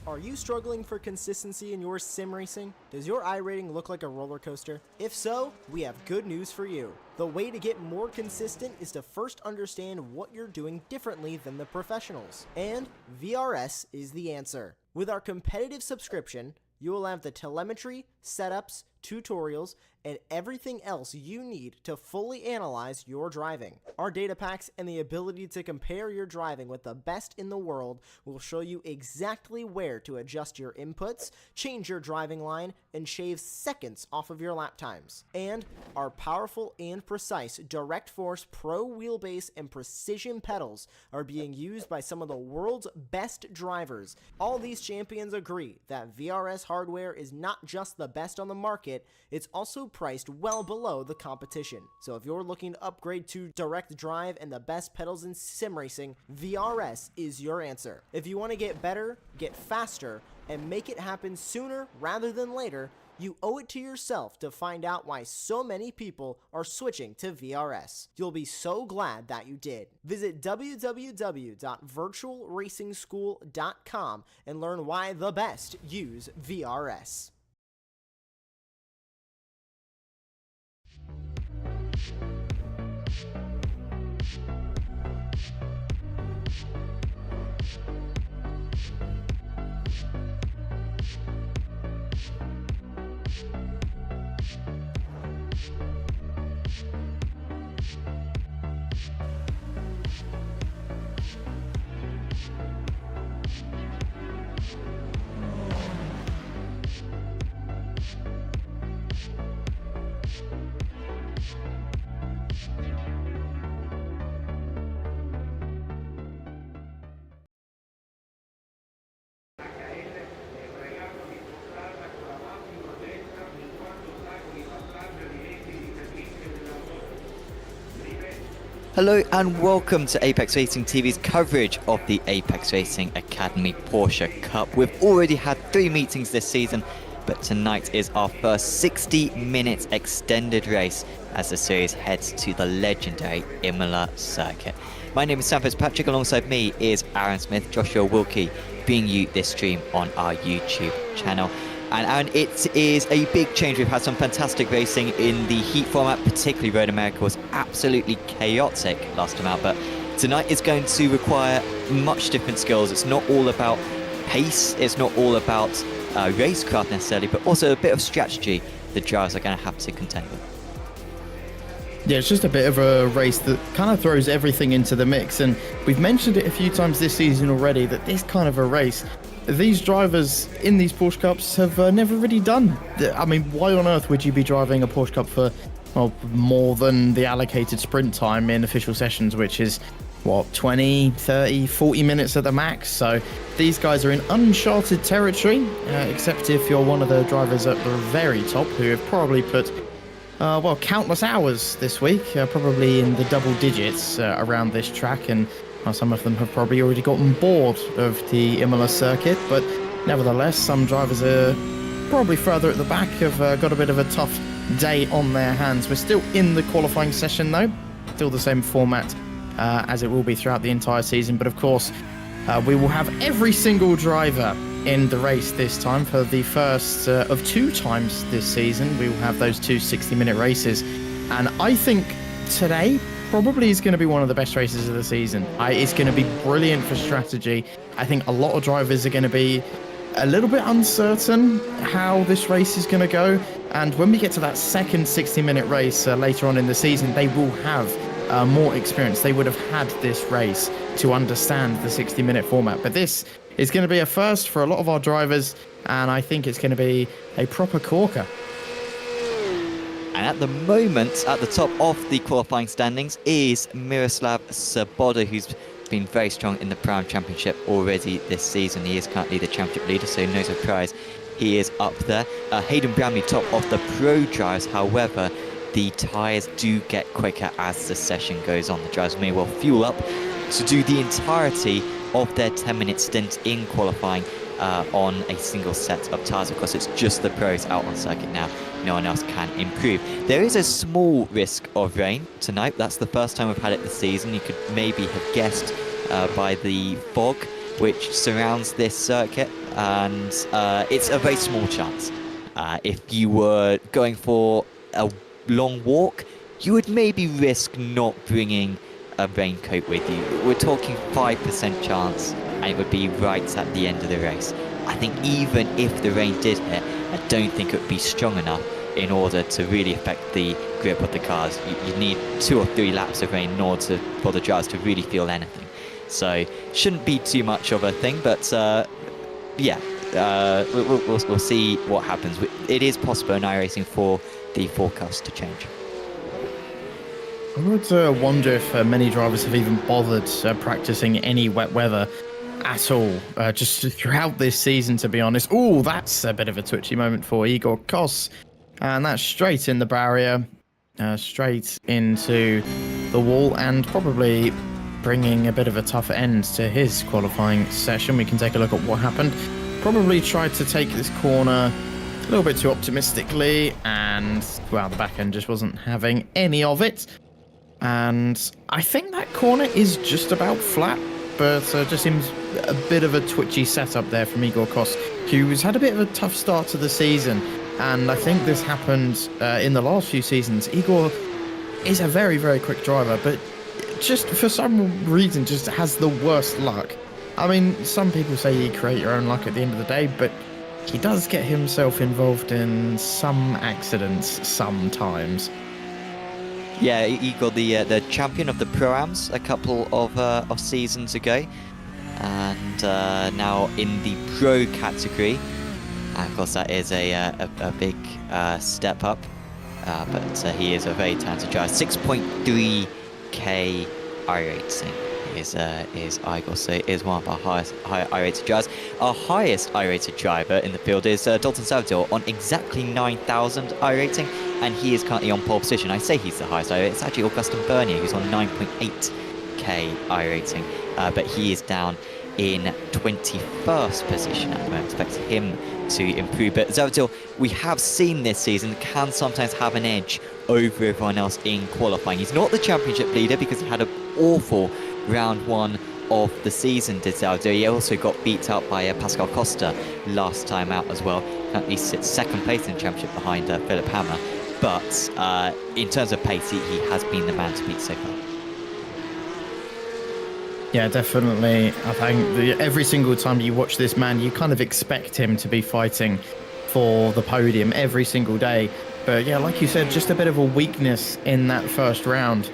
Are you struggling for consistency in your sim racing? Does your iRating look like a roller coaster? If so, we have good news for you. The way to get more consistent is to first understand what you're doing differently than the professionals. And VRS is the answer. With our competitive subscription, you will have the telemetry, setups, tutorials, and everything else you need to fully analyze your driving. Our data packs and the ability to compare your driving with the best in the world will show you exactly where to adjust your inputs, change your driving line, and shave seconds off of your lap times. And our powerful and precise Direct Force Pro wheelbase and precision pedals are being used by some of the world's best drivers. All these champions agree that VRS hardware is not just the best on the market, it's also priced well below the competition. So if you're looking to upgrade to direct drive and the best pedals in sim racing, VRS is your answer. If you want to get better, get faster, and make it happen sooner rather than later, you owe it to yourself to find out why so many people are switching to VRS. You'll be so glad that you did. Visit www.virtualracingschool.com and learn why the best use VRS. Hello and welcome to Apex Racing TV's coverage of the Apex Racing Academy Porsche Cup. We've already had 3 meetings this season, but tonight is our first 60-minute extended race as the series heads to the legendary Imola circuit. My name is Sam Fitzpatrick, alongside me is Aaron Smith, Joshua Wilkie, bringing you this stream on our YouTube channel. And Aaron, it is a big change. We've had some fantastic racing in the heat format, particularly Road America was absolutely chaotic last time out, but tonight is going to require much different skills. It's not all about pace, it's not all about racecraft necessarily, but also a bit of strategy the drivers are going to have to contend with. Yeah, it's just a bit of a race that kind of throws everything into the mix, and we've mentioned it a few times this season already that this kind of a race, these drivers in these Porsche Cups have never really done. I mean, why on earth would you be driving a Porsche Cup for, well, more than the allocated sprint time in official sessions, which is, what, 20, 30, 40 minutes at the max? So these guys are in uncharted territory, except if you're one of the drivers at the very top who have probably put, well, countless hours this week, probably in the double digits around this track, and some of them have probably already gotten bored of the Imola circuit, but nevertheless, some drivers are probably further at the back, have got a bit of a tough day on their hands. We're still in the qualifying session though, still the same format as it will be throughout the entire season, but of course we will have every single driver in the race this time for the first of 2 times this season. We will have those 2 60-minute races, and I think today probably is going to be one of the best races of the season. It's going to be brilliant for strategy. I think a lot of drivers are going to be a little bit uncertain how this race is going to go, and when we get to that second 60-minute race later on in the season, they will have more experience. They would have had this race to understand the 60-minute format, but this is going to be a first for a lot of our drivers, and I think it's going to be a proper corker. And at the moment, at the top of the qualifying standings is Miroslav Svoboda, who's been very strong in the Prime Championship already this season. He is currently the championship leader, so no surprise he is up there. Hayden Bramley, top of the Pro drivers. However, the tyres do get quicker as the session goes on. The drivers may well fuel up to do the entirety of their 10-minute stint in qualifying on a single set of tyres. Of course, it's just the pros out on circuit now. No one else can improve. There is a small risk of rain tonight. That's the first time we've had it this season. You could maybe have guessed by the fog which surrounds this circuit, and it's a very small chance. If you were going for a long walk, you would maybe risk not bringing a raincoat with you. We're talking 5% chance, and it would be right at the end of the race. I think even if the rain did hit, I don't think it would be strong enough in order to really affect the grip of the cars. You need 2 or 3 laps of rain in order for the drivers to really feel anything. So shouldn't be too much of a thing, but yeah, we'll see what happens. It is possible in iRacing for the forecast to change. I would wonder if many drivers have even bothered practicing any wet weather at all, just throughout this season, to be honest. Oh, that's a bit of a twitchy moment for Igor Kos, and that's straight in the barrier, straight into the wall, and probably bringing a bit of a tough end to his qualifying session. We can take a look at what happened. Probably tried to take this corner a little bit too optimistically, and well, the back end just wasn't having any of it. And I think that corner is just about flat, but just seems a bit of a twitchy setup there from Igor Kos, who's had a bit of a tough start to the season. And I think this happened in the last few seasons. Igor is a very, very quick driver, but just for some reason just has the worst luck. I mean, some people say you create your own luck at the end of the day, but he does get himself involved in some accidents sometimes. Yeah, Igor, the champion of the Pro-Ams a couple of seasons ago, and now in the Pro category. And of course, that is a big step up, but he is a very talented driver. 6.3k iRacing is Igor, so it is one of our highest iRated drivers. Our highest iRated driver in the field is Dalton Salvador on exactly 9,000 iRating, and he is currently on pole position. I say he's the highest iRated. It's actually Augustin Bernier who's on 9.8k iRating, but he is down in 21st position at the moment. Expect him to improve, but Salvador, we have seen this season, can sometimes have an edge over everyone else in qualifying. He's not the championship leader because he had an awful round 1 of the season, did Salvador. He also got beat out by Pascal Costa last time out as well. Currently sits 2nd place in the championship behind Philip Hammer, but in terms of pace, he has been the man to beat so far. Yeah, definitely. I think every single time you watch this man, you kind of expect him to be fighting for the podium every single day. But yeah, like you said, just a bit of a weakness in that first round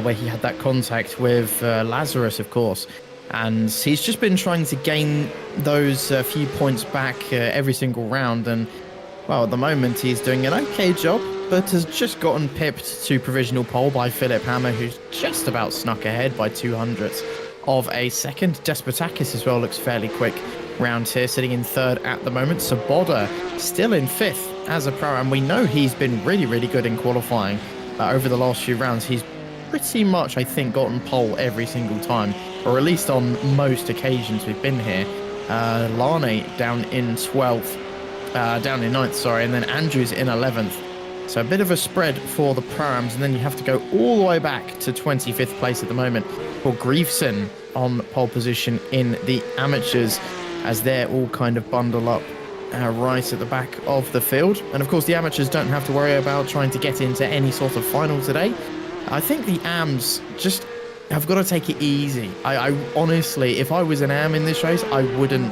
where he had that contact with Lazarus, of course. And he's just been trying to gain those few points back every single round. And, well, at the moment, he's doing an okay job, but has just gotten pipped to provisional pole by Philip Hammer, who's just about snuck ahead by 200ths of a second. Despotakis as well looks fairly quick round here, sitting in 3rd at the moment. Saboda still in 5th as a pro, and we know he's been really, really good in qualifying over the last few rounds. He's pretty much, I think, gotten pole every single time, or at least on most occasions we've been here. Lane down in 12th, down in 9th, sorry, and then Andrews in 11th. So a bit of a spread for the Pro-Ams, and then you have to go all the way back to 25th place at the moment for Griefson on pole position in the amateurs, as they're all kind of bundle up right at the back of the field. And of course, the amateurs don't have to worry about trying to get into any sort of final today. I think the AMs just have got to take it easy. I honestly, if I was an AM in this race, I wouldn't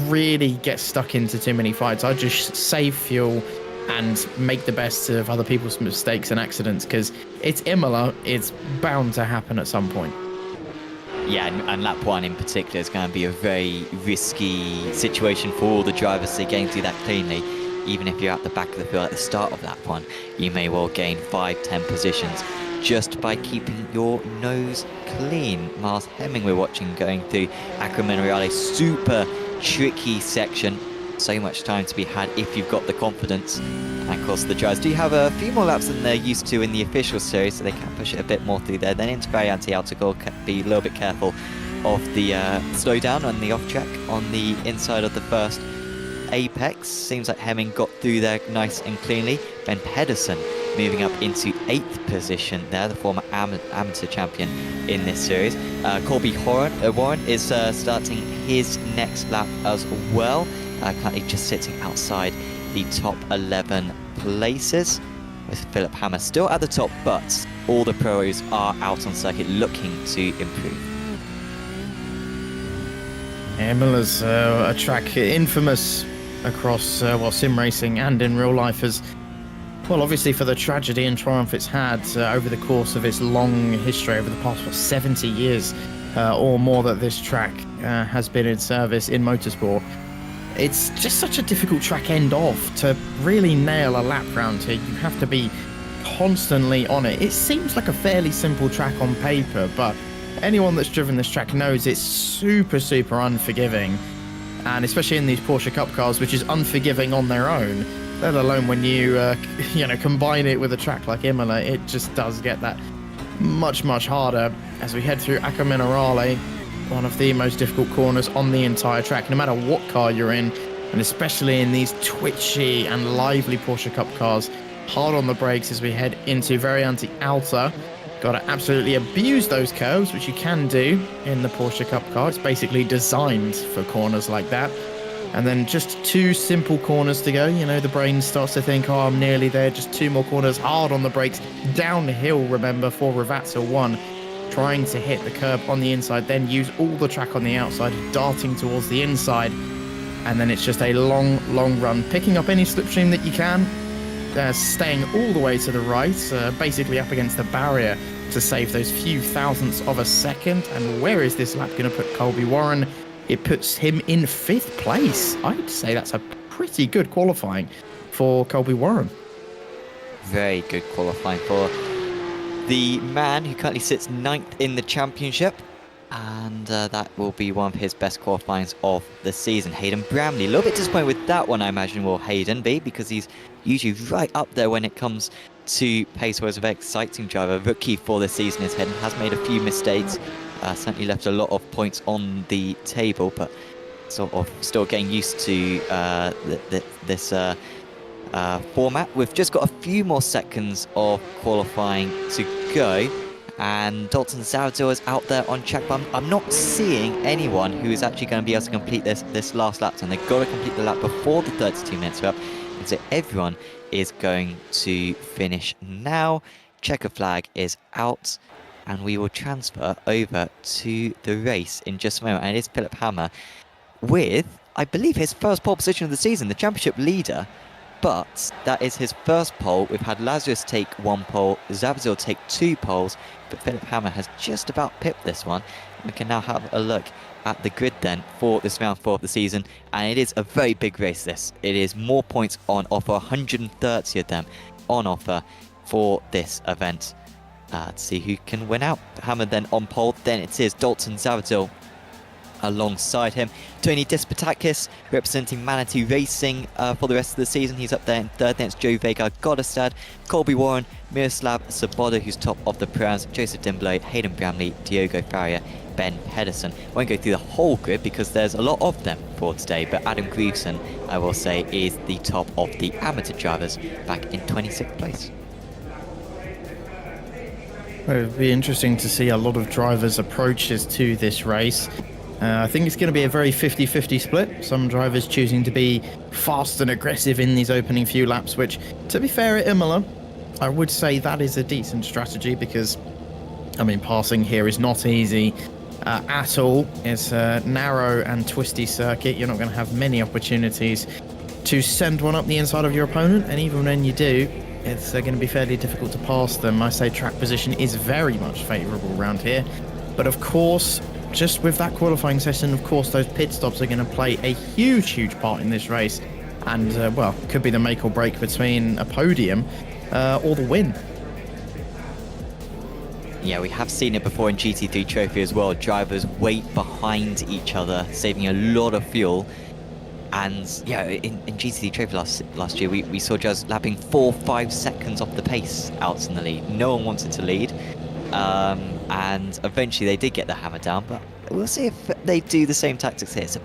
really get stuck into too many fights. I'd just save fuel and make the best of other people's mistakes and accidents, because it's Imola, it's bound to happen at some point. Yeah, and lap 1 in particular is going to be a very risky situation for all the drivers to gain through that cleanly. Even if you're at the back of the field at the start of lap 1, you may well gain 5-10 positions just by keeping your nose clean. Miles Hemming we're watching going through Acre Monreale, super tricky section. So much time to be had if you've got the confidence. And of course the drivers do have a few more laps than they're used to in the official series, so they can push it a bit more through there. Then into Variante Autogol, be a little bit careful of the slowdown on the off track on the inside of the first apex. Seems like Hemming got through there nice and cleanly. Ben Pedersen moving up into 8th position there, the former amateur champion in this series. Corby Warren is starting his next lap as well, currently just sitting outside the top 11 places, with Philip Hammer still at the top, but all the pros are out on circuit looking to improve. Imola's a track infamous across sim racing and in real life as well, obviously for the tragedy and triumph it's had over the course of its long history, over the past 70 years or more that this track has been in service in motorsport. It's just such a difficult track end off to really nail a lap round here. You have to be constantly on it. It seems like a fairly simple track on paper, but anyone that's driven this track knows it's super unforgiving, and especially in these Porsche Cup cars, which is unforgiving on their own, let alone when you combine it with a track like Imola. It just does get that much harder as we head through Acqua Minerale, one of the most difficult corners on the entire track, no matter what car you're in, and especially in these twitchy and lively Porsche Cup cars. Hard on the brakes as we head into Variante Alta. Got to absolutely abuse those curves, which you can do in the Porsche Cup car. It's basically designed for corners like that. And then just 2 simple corners to go. You know, the brain starts to think, oh, I'm nearly there. Just 2 more corners, hard on the brakes. Downhill, remember, for Ravazza 1. Trying to hit the curb on the inside, then use all the track on the outside, darting towards the inside. And then it's just a long run. Picking up any slipstream that you can. Staying all the way to the right, basically up against the barrier to save those few thousandths of a second. And where is this lap going to put Colby Warren? It puts him in 5th place. I'd say that's a pretty good qualifying for Colby Warren. Very good qualifying for the man who currently sits 9th in the championship. And that will be one of his best qualifyings of the season. Hayden Bramley, a little bit disappointed with that one, I imagine, will Hayden be, because he's usually right up there when it comes to pace. Was a very exciting driver, rookie for the season. His head has made a few mistakes, certainly left a lot of points on the table, but sort of still getting used to this format. We've just got a few more seconds of qualifying to go. And Dalton Zaradil is out there on track, but I'm not seeing anyone who is actually going to be able to complete this last lap, and they've got to complete the lap before the 32 minutes are up, and so everyone is going to finish now. Checker flag is out, and we will transfer over to the race in just a moment, and it is Philip Hammer with, I believe, his first pole position of the season, the championship leader. But that is his first pole. We've had Lazarus take 1 pole, Zabzil take 2 poles, but Philip Hammer has just about pipped this one. We can now have a look at the grid then for this round 4 of the season, and it is a very big race this. It is more points on offer, 130 of them on offer for this event. Let's see who can win out. Hammer then on pole, then it is Dalton Zaradil alongside him. Tony Dispatakis representing Manatee Racing for the rest of the season. He's up there in 3rd. Then it's Joe Vega Godestad, Colby Warren, Miroslav Soboda, who's top of the Prams, Joseph Dimblow, Hayden Bramley, Diogo Faria, Ben Pedersen. Won't go through the whole grid because there's a lot of them for today, but Adam Greaveson, I will say, is the top of the amateur drivers, back in 26th place. Well, it'll be interesting to see a lot of drivers' approaches to this race. I think it's going to be a very 50-50 split. Some drivers choosing to be fast and aggressive in these opening few laps, which, to be fair, at Imola, I would say that is a decent strategy because, I mean, passing here is not easy at all. It's a narrow and twisty circuit. You're not going to have many opportunities to send one up the inside of your opponent, and even when you do, it's going to be fairly difficult to pass them. I say track position is very much favourable around here, but of course, just with that qualifying session, of course, those pit stops are going to play a huge part in this race, and well, could be the make or break between a podium or the win. Yeah, we have seen it before in GT3 Trophy as well. Drivers wait behind each other, saving a lot of fuel. And yeah, in GT3 Trophy last year, we saw drivers lapping 4-5 seconds off the pace out in the lead. No one wanted to lead. And eventually they did get the hammer down, but we'll see if they do the same tactics here. It's a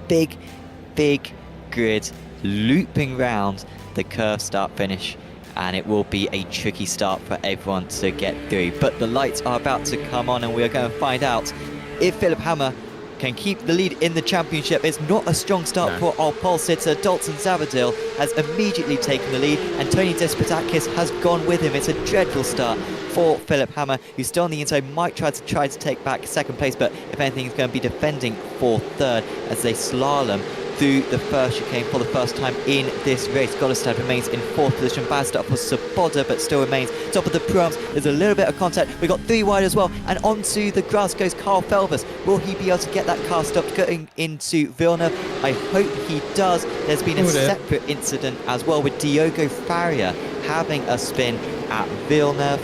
big grid looping round the curve start finish, and it will be a tricky start for everyone to get through. But the lights are about to come on, and we're going to find out if Philip Hammer can keep the lead in the championship. It's not a strong start for our pole sitter. Dalton Zavadil has immediately taken the lead, and Tony Despotakis has gone with him. It's a dreadful start for Philip Hammer, who's still on the inside, might try to take back second place, but if anything, he's going to be defending for third as they slalom through the first chicane for the first time in this race. Goddestad remains in fourth position. Bad start for Svoboda, but still remains top of the proms. There's a little bit of contact. We've got 3 wide as well, and onto the grass goes Carl Felvers. Will he be able to get that car stopped going into Villeneuve? I hope he does. There's been a separate incident as well with Diogo Faria having a spin at Villeneuve,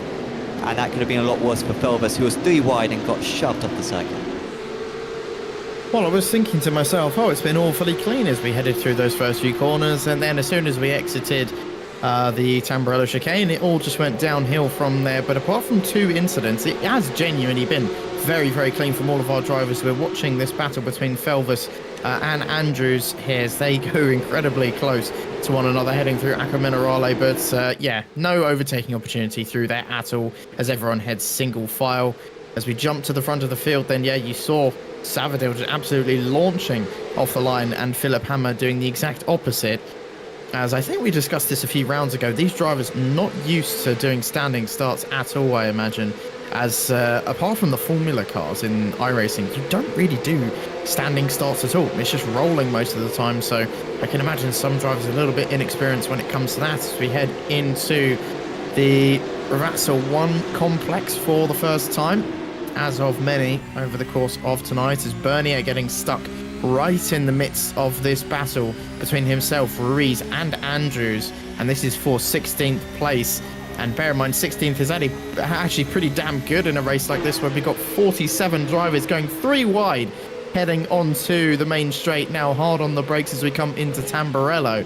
and that could have been a lot worse for Felvers, who was 3 wide and got shoved off the cycle. Well, I was thinking to myself, oh, it's been awfully clean as we headed through those first few corners, and then as soon as we exited the Tamburello chicane, it all just went downhill from there. But apart from 2 incidents, it has genuinely been very, very clean from all of our drivers. We're watching this battle between Felvers and Andrews here as they go incredibly close to one another heading through Acqua Minerale. But yeah, no overtaking opportunity through there at all as everyone heads single file. As we jump to the front of the field, then yeah, you saw Savadil just absolutely launching off the line, and Philip Hammer doing the exact opposite. As I think we discussed this a few rounds ago, these drivers not used to doing standing starts at all, I imagine, as apart from the Formula cars in iRacing, you don't really do standing starts at all. It's just rolling most of the time, so I can imagine some drivers a little bit inexperienced when it comes to that as we head into the Ravazza 1 complex for the first time, as of many over the course of tonight, as Bernier getting stuck right in the midst of this battle between himself, Ruiz and Andrews, and this is for 16th place. And bear in mind, 16th is actually pretty damn good in a race like this, where we've got 47 drivers going 3 wide heading onto the main straight, now hard on the brakes as we come into Tamburello,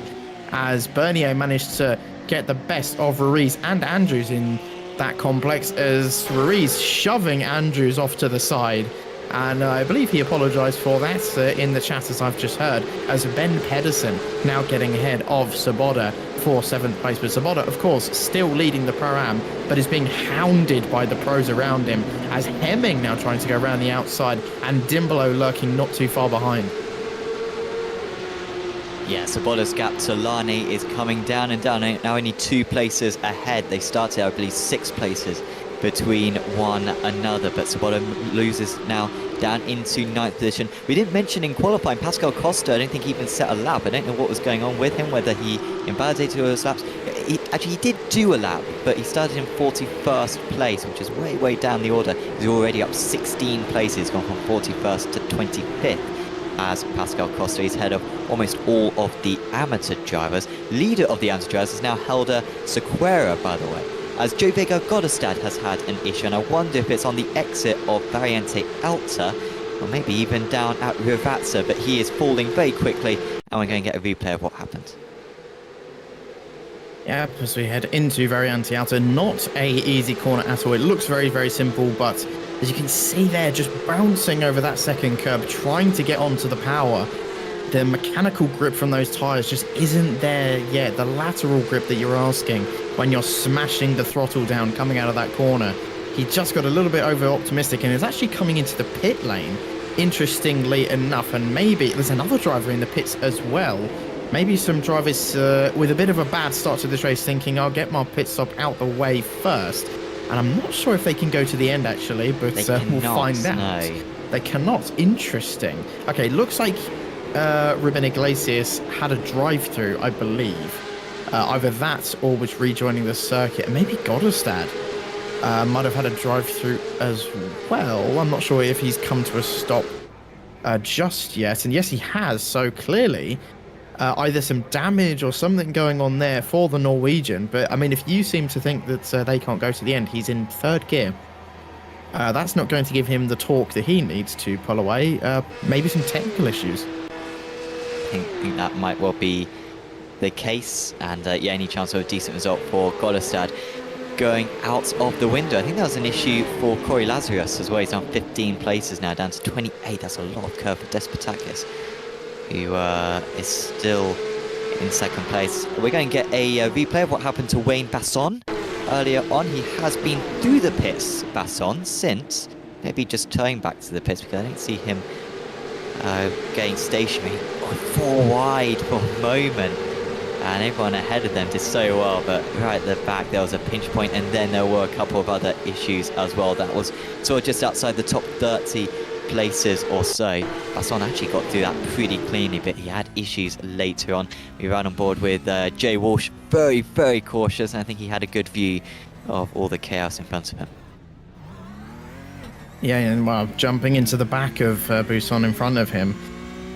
as Bernier managed to get the best of Ruiz and Andrews in that complex, as Ruiz shoving Andrews off to the side, and I believe he apologised for that in the chat, as I've just heard, as Ben Pedersen now getting ahead of Svoboda for 7th place. But Svoboda, of course, still leading the Pro-Am, but is being hounded by the pros around him, as Hemming now trying to go around the outside, and Dimbolo lurking not too far behind. Yeah, Svoboda's gap to Lani is coming down and down, now only 2 places ahead. They started, I believe, 6 places between one another, but Svoboda loses now down into 9th position. We didn't mention in qualifying, Pascal Costa, I don't think he even set a lap. I don't know what was going on with him, whether he invalidated his laps. He did do a lap, but he started in 41st place, which is way, way down the order. He's already up 16 places, gone from 41st to 25th. As Pascal Costa is head of almost all of the amateur drivers. Leader of the amateur drivers is now Helder Sequeira, by the way, as Joe Vega Goddestad has had an issue, and I wonder if it's on the exit of Variante Alta, or maybe even down at Ravazza, but he is falling very quickly, and we're going to get a replay of what happened. Yep, as we head into Variante Alta, not a easy corner at all. It looks very, very simple, but as you can see there, just bouncing over that second curb, trying to get onto the power. The mechanical grip from those tyres just isn't there yet. The lateral grip that you're asking when you're smashing the throttle down coming out of that corner. He just got a little bit over-optimistic and is actually coming into the pit lane, interestingly enough. And maybe there's another driver in the pits as well. Maybe some drivers with a bit of a bad start to this race thinking, I'll get my pit stop out the way first. And I'm not sure if they can go to the end, actually, but we'll find out. No. They cannot. Interesting. Okay, looks like Ruben Iglesias had a drive-through, I believe. Either that or was rejoining the circuit. And maybe Goddestad might have had a drive-through as well. I'm not sure if he's come to a stop just yet. And yes, he has. So clearly, either some damage or something going on there for the Norwegian. But I mean, if you seem to think that they can't go to the end, he's in 3rd gear. That's not going to give him the torque that he needs to pull away. Maybe some technical issues. I think that might well be the case, and yeah, any chance of a decent result for Goddestad going out of the window. I think that was an issue for Corey Lazarus as well. He's down 15 places now, down to 28. That's a lot of curve for Despotakis, who is still in second place. We're going to get a replay of what happened to Wayne Basson earlier on. He has been through the pits, Basson, since maybe just turning back to the pits, because I didn't see him getting stationary. Four wide for a moment, and everyone ahead of them did so well, but right at the back there was a pinch point, and then there were a couple of other issues as well. That was sort of just outside the top 30 places or so. Basson actually got through that pretty cleanly, but he had issues later on. We ran on board with Jay Walsh, very, very cautious, and I think he had a good view of all the chaos in front of him. Yeah, and well, jumping into the back of Buson in front of him.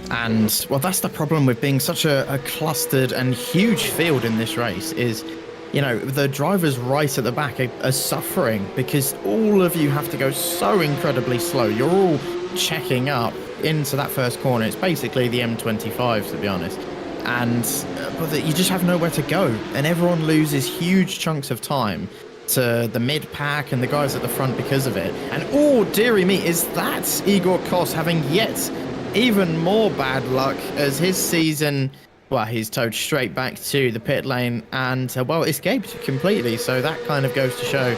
And, well, that's the problem with being such a clustered and huge field in this race is, you know, the drivers right at the back are suffering because all of you have to go so incredibly slow. You're all checking up into that first corner. It's basically the M25, to be honest. And but you just have nowhere to go. And everyone loses huge chunks of time to the mid-pack and the guys at the front because of it. And, oh, dearie me, is that Igor Kos having yet even more bad luck as his season, well, he's towed straight back to the pit lane and, well, escaped completely. So that kind of goes to show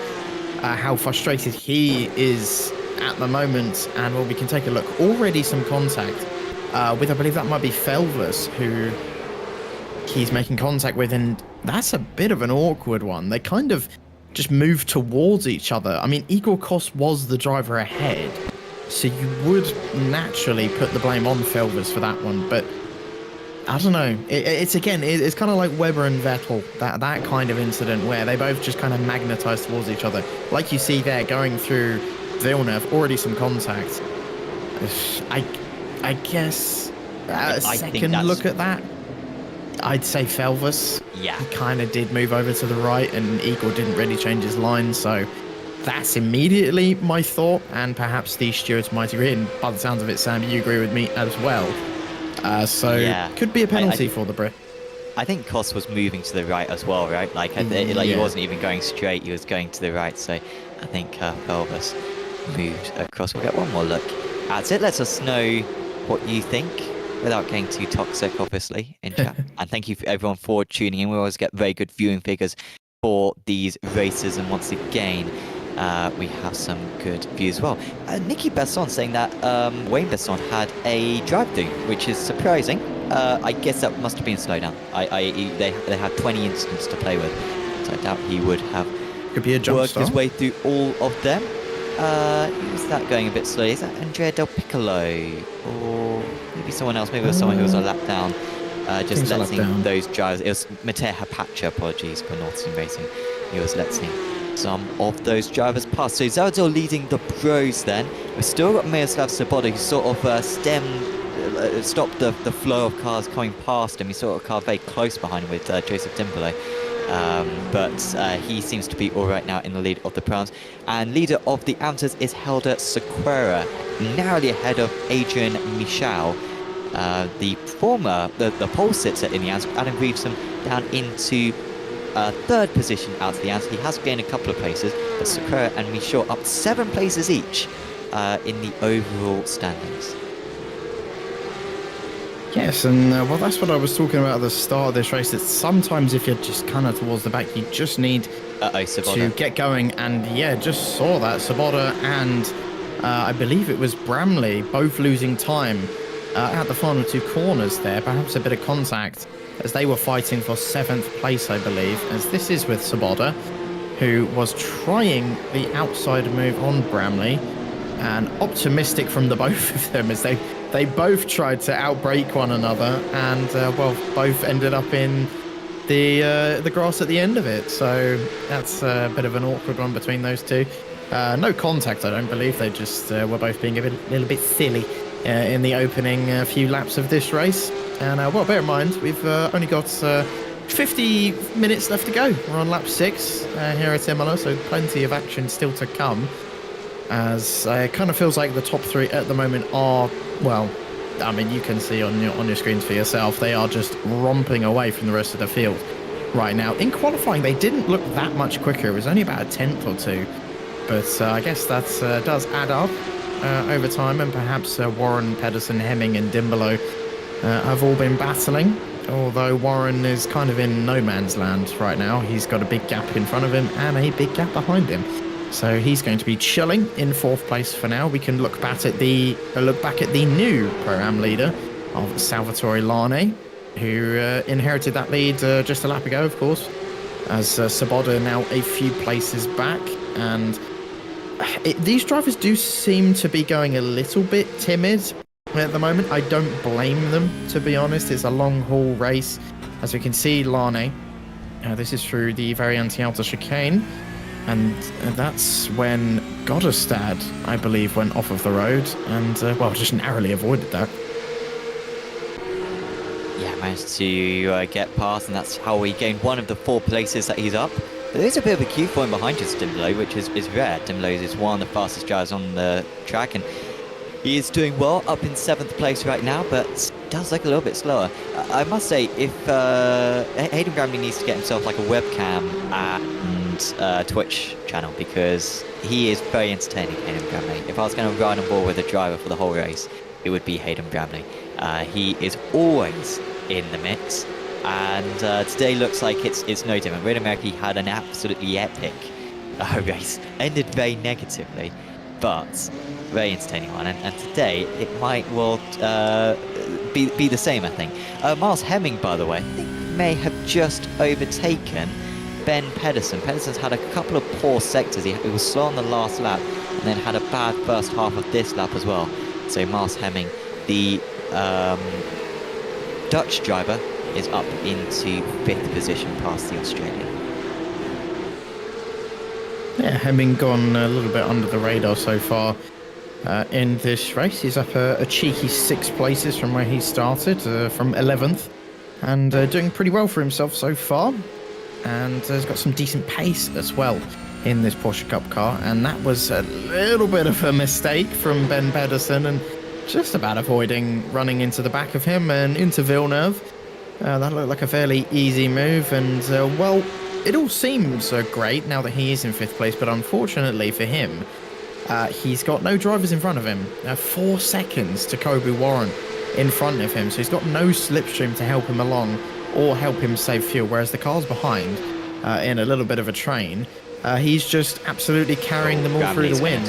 how frustrated he is at the moment. And, well, we can take a look. Already some contact with, I believe that might be Felvers, who he's making contact with. And that's a bit of an awkward one. They kind of just move towards each other. I mean, Igor Kos was the driver ahead, so you would naturally put the blame on Felvers for that one, but I don't know. It's kind of like Webber and Vettel, that kind of incident where they both just kind of magnetize towards each other. Like you see there, going through Villeneuve, already some contact. I guess a second look at that, I'd say Felvers. Yeah. He kind of did move over to the right, and Igor didn't really change his line, so that's immediately my thought, and perhaps the stewards might agree, and by the sounds of it, Sam, you agree with me as well. Could be a penalty for the Brit. I think Kos was moving to the right as well, right? Like he wasn't even going straight, he was going to the right, so I think Felvers moved across. We'll get one more look at it. Let us know what you think, without getting too toxic, obviously, in chat. And thank you for everyone for tuning in. We always get very good viewing figures for these races, and once again, we have some good views as well. Nicky Besson saying that Wayne Besson had a drive-through, which is surprising. I guess that must have been a slowdown. They had 20 incidents to play with, so I doubt he would have worked his way through all of them. Who's that going a bit slowly? Is that Andrea Del Piccolo? Or maybe someone else? Maybe it was someone who was a lap down. Just letting those drivers. It was Matteo Hapacha, apologies, for Northamptonshire Racing. He was letting some of those drivers pass. So Zarador leading the pros then. We've still got Miroslav Svoboda, who sort of stopped the flow of cars coming past him. He saw a car very close behind him with Joseph Dimbolo. But he seems to be all right now in the lead of the Prams. And leader of the amateurs is Helder Sequeira, narrowly ahead of Adrian Michal. The pole sitter in the amateurs, Adam Reevesham, down into third position out of the amateurs. He has gained a couple of places, but Sequeira and Michal up 7 places each in the overall standings. Yes, and well, that's what I was talking about at the start of this race, that sometimes if you're just kind of towards the back, you just need to get going. And yeah, just saw that. Svoboda and I believe it was Bramley both losing time at the final 2 corners there. Perhaps a bit of contact as they were fighting for 7th place, I believe, as this is with Svoboda, who was trying the outside move on Bramley, and optimistic from the both of them as they both tried to outbrake one another, and well, both ended up in the grass at the end of it. So that's a bit of an awkward one between those two. No contact, I don't believe. They just were both being a little bit silly in the opening few laps of this race. And well, bear in mind, we've only got 50 minutes left to go. We're on lap 6 here at Imola, so plenty of action still to come. As it kind of feels like the top 3 at the moment are, well, I mean, you can see on your screens for yourself, they are just romping away from the rest of the field right now. In qualifying, they didn't look that much quicker. It was only about a 10th or 2. But I guess that does add up over time, and perhaps Warren, Pedersen, Hemming and Dimbolo have all been battling although Warren is kind of in no man's land right now. He's got a big gap in front of him and a big gap behind him. So he's going to be chilling in 4th place for now. We can look back at the new Pro-Am leader of Salvatore Lane, who inherited that lead just a lap ago, of course, as Svoboda now a few places back. And these drivers do seem to be going a little bit timid at the moment. I don't blame them, to be honest. It's a long-haul race. As we can see, Lane, this is through the very anti-outer chicane. And that's when Goddestad, I believe, went off of the road and, just narrowly avoided that. Yeah, managed to get past, and that's how he gained one of the 4 places that he's up. There is a bit of a queue for him behind his Dimlo, which is rare. Dimlo is one of the fastest drivers on the track, and he is doing well, up in 7th place right now, but does look a little bit slower. I must say, if Hayden Bramley needs to get himself like a webcam and Twitch channel, because he is very entertaining, Hayden Bramley. If I was going to ride on board with a driver for the whole race, it would be Hayden Bramley. He is always in the mix, and today looks like it's no different. Red America had an absolutely epic race, ended very negatively, but very entertaining one, and today it might well be the same, I think. Miles Hemming, by the way, I think may have just overtaken Ben Pedersen. Pedersen's had a couple of poor sectors. He was slow on the last lap and then had a bad first half of this lap as well. So Miles Hemming, the Dutch driver, is up into 5th position past the Australian. Yeah, Hemming gone a little bit under the radar so far in this race. He's up a cheeky 6 places from where he started, from 11th, and doing pretty well for himself so far. And has got some decent pace as well in this Porsche Cup car, and that was a little bit of a mistake from Ben Pedersen, and just about avoiding running into the back of him and into Villeneuve. That looked like a fairly easy move, and it all seems great now that he is in 5th place, but unfortunately for him, he's got no drivers in front of him. 4 seconds to Corby Warren in front of him, so he's got no slipstream to help him along or help him save fuel, whereas the car's behind in a little bit of a train. He's just absolutely carrying them all through the wind.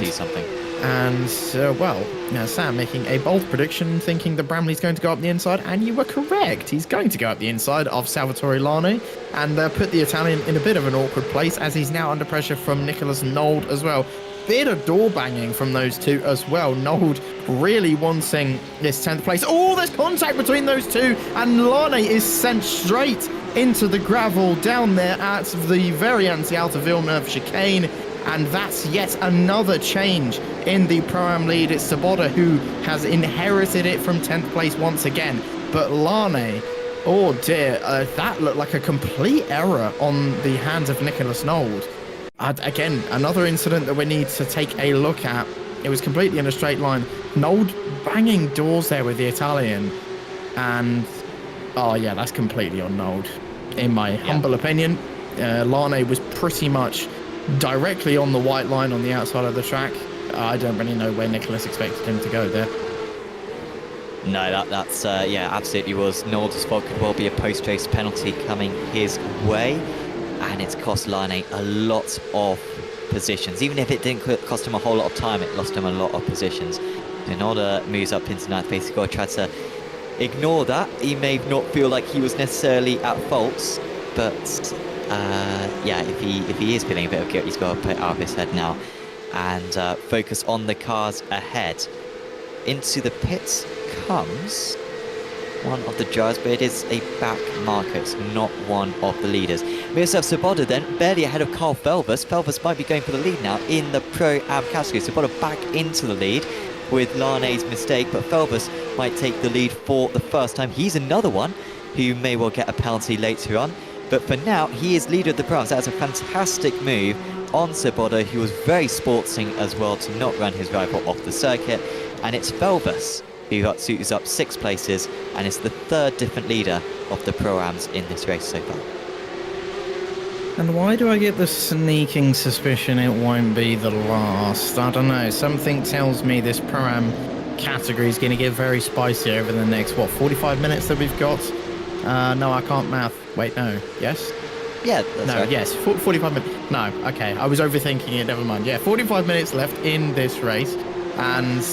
And, Sam making a bold prediction, thinking that Bramley's going to go up the inside, and you were correct. He's going to go up the inside of Salvatore Lane and put the Italian in a bit of an awkward place, as he's now under pressure from Nicholas Nold as well. Bit of door banging from those two as well. Nold really wanting this 10th place. Oh, there's contact between those two, and Lane is sent straight into the gravel down there at the very anti-outer Villeneuve chicane. And that's yet another change in the Pro-Am lead. It's Svoboda who has inherited it from 10th place once again. But Lane, oh dear, that looked like a complete error on the hands of Nicholas Nold. Again, another incident that we need to take a look at. It was completely in a straight line. Nold banging doors there with the Italian. And, oh yeah, that's completely on Nold. In my humble opinion, Lane was pretty much directly on the white line on the outside of the track. I don't really know where Nicholas expected him to go there. No, that's absolutely was. Nold's fault. Could well be a post-race penalty coming his way, and it's cost Lane a lot of positions. Even if it didn't cost him a whole lot of time, it lost him a lot of positions. Nolda moves up into 9th place. He's got to try to ignore that. He may not feel like he was necessarily at fault, but if he is feeling a bit of guilt, he's got to put it out of his head now and focus on the cars ahead. Into the pits comes one of the drivers, but it is a back marker. It's not one of the leaders. We also have Svoboda then, barely ahead of Carl Felvers. Felvers might be going for the lead now in the Pro-Am category. Svoboda back into the lead with Lane's mistake, but Felvers might take the lead for the first time. He's another one who may well get a penalty later on. But for now, he is leader of the Pro-Ams. That's a fantastic move on Svoboda, who was very sportsing as well to not run his rival off the circuit. And it's Felvers who is up 6 places, and is the 3rd different leader of the Pro-Ams in this race so far. And why do I get the sneaking suspicion it won't be the last? I don't know. Something tells me this Pro-Am category is going to get very spicy over the next, 45 minutes that we've got? No, I can't math. Wait, no. Yes? Yeah, that's No, right. yes. 45 minutes. No, okay. I was overthinking it. Never mind. Yeah, 45 minutes left in this race. And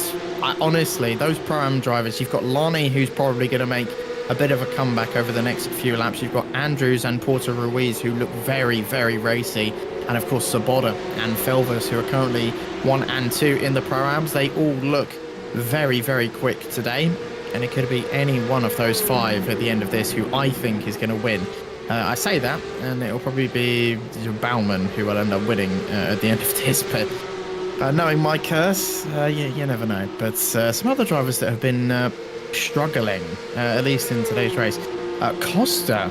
honestly, those Pro-Am drivers, you've got Lani, who's probably going to make a bit of a comeback over the next few laps. You've got Andrews and Porter Ruiz, who look very, very racy. And of course, Saboda and Felvers, who are currently 1 and 2 in the Pro-Ams. They all look very, very quick today. And it could be any one of those 5 at the end of this who I think is going to win. I say that, and it'll probably be Bauman who will end up winning at the end of this. But knowing my curse, you never know. But some other drivers that have been struggling, at least in today's race. Costa,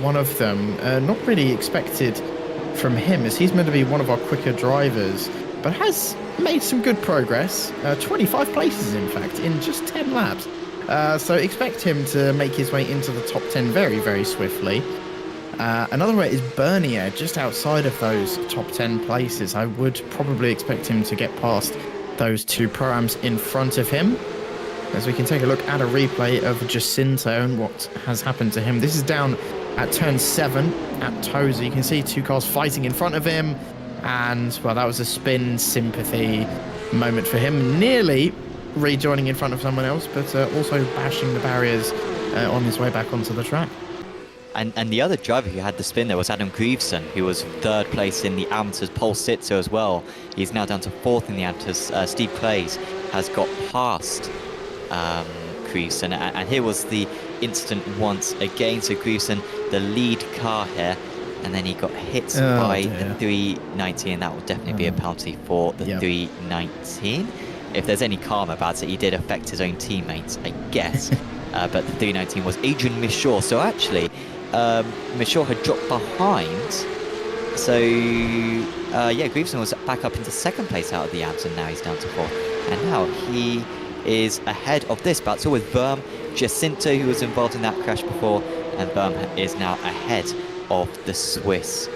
one of them, not really expected from him, as he's meant to be one of our quicker drivers, but has made some good progress. 25 places, in fact, in just 10 laps. So expect him to make his way into the top 10 very, very swiftly. Another way is Bernier, just outside of those top 10 places. I would probably expect him to get past those 2 Pro-Ams in front of him. As we can take a look at a replay of Jacinto and what has happened to him. This is down at turn 7 at Tozer. You can see 2 cars fighting in front of him. And, well, that was a spin sympathy moment for him. Nearly rejoining in front of someone else, but also bashing the barriers on his way back onto the track. And the other driver who had the spin there was Adam Greveson, who was 3rd place in the amateurs. Pole Sitzer as well. He's now down to 4th in the amateurs. Steve Clays has got past Greveson. And here was the incident once again. So Greveson, the lead car here, and then he got hit by the 319, and that will definitely be a penalty for the 319. If there's any karma about it, he did affect his own teammates, I guess. But the 319 was Adrian Michaud. So actually, Michaud had dropped behind. So, Greveson was back up into 2nd place out of the abs, and now he's down to 4th. And now he is ahead of this battle with Verm, Jacinto, who was involved in that crash before, and Verm is now ahead of the Swiss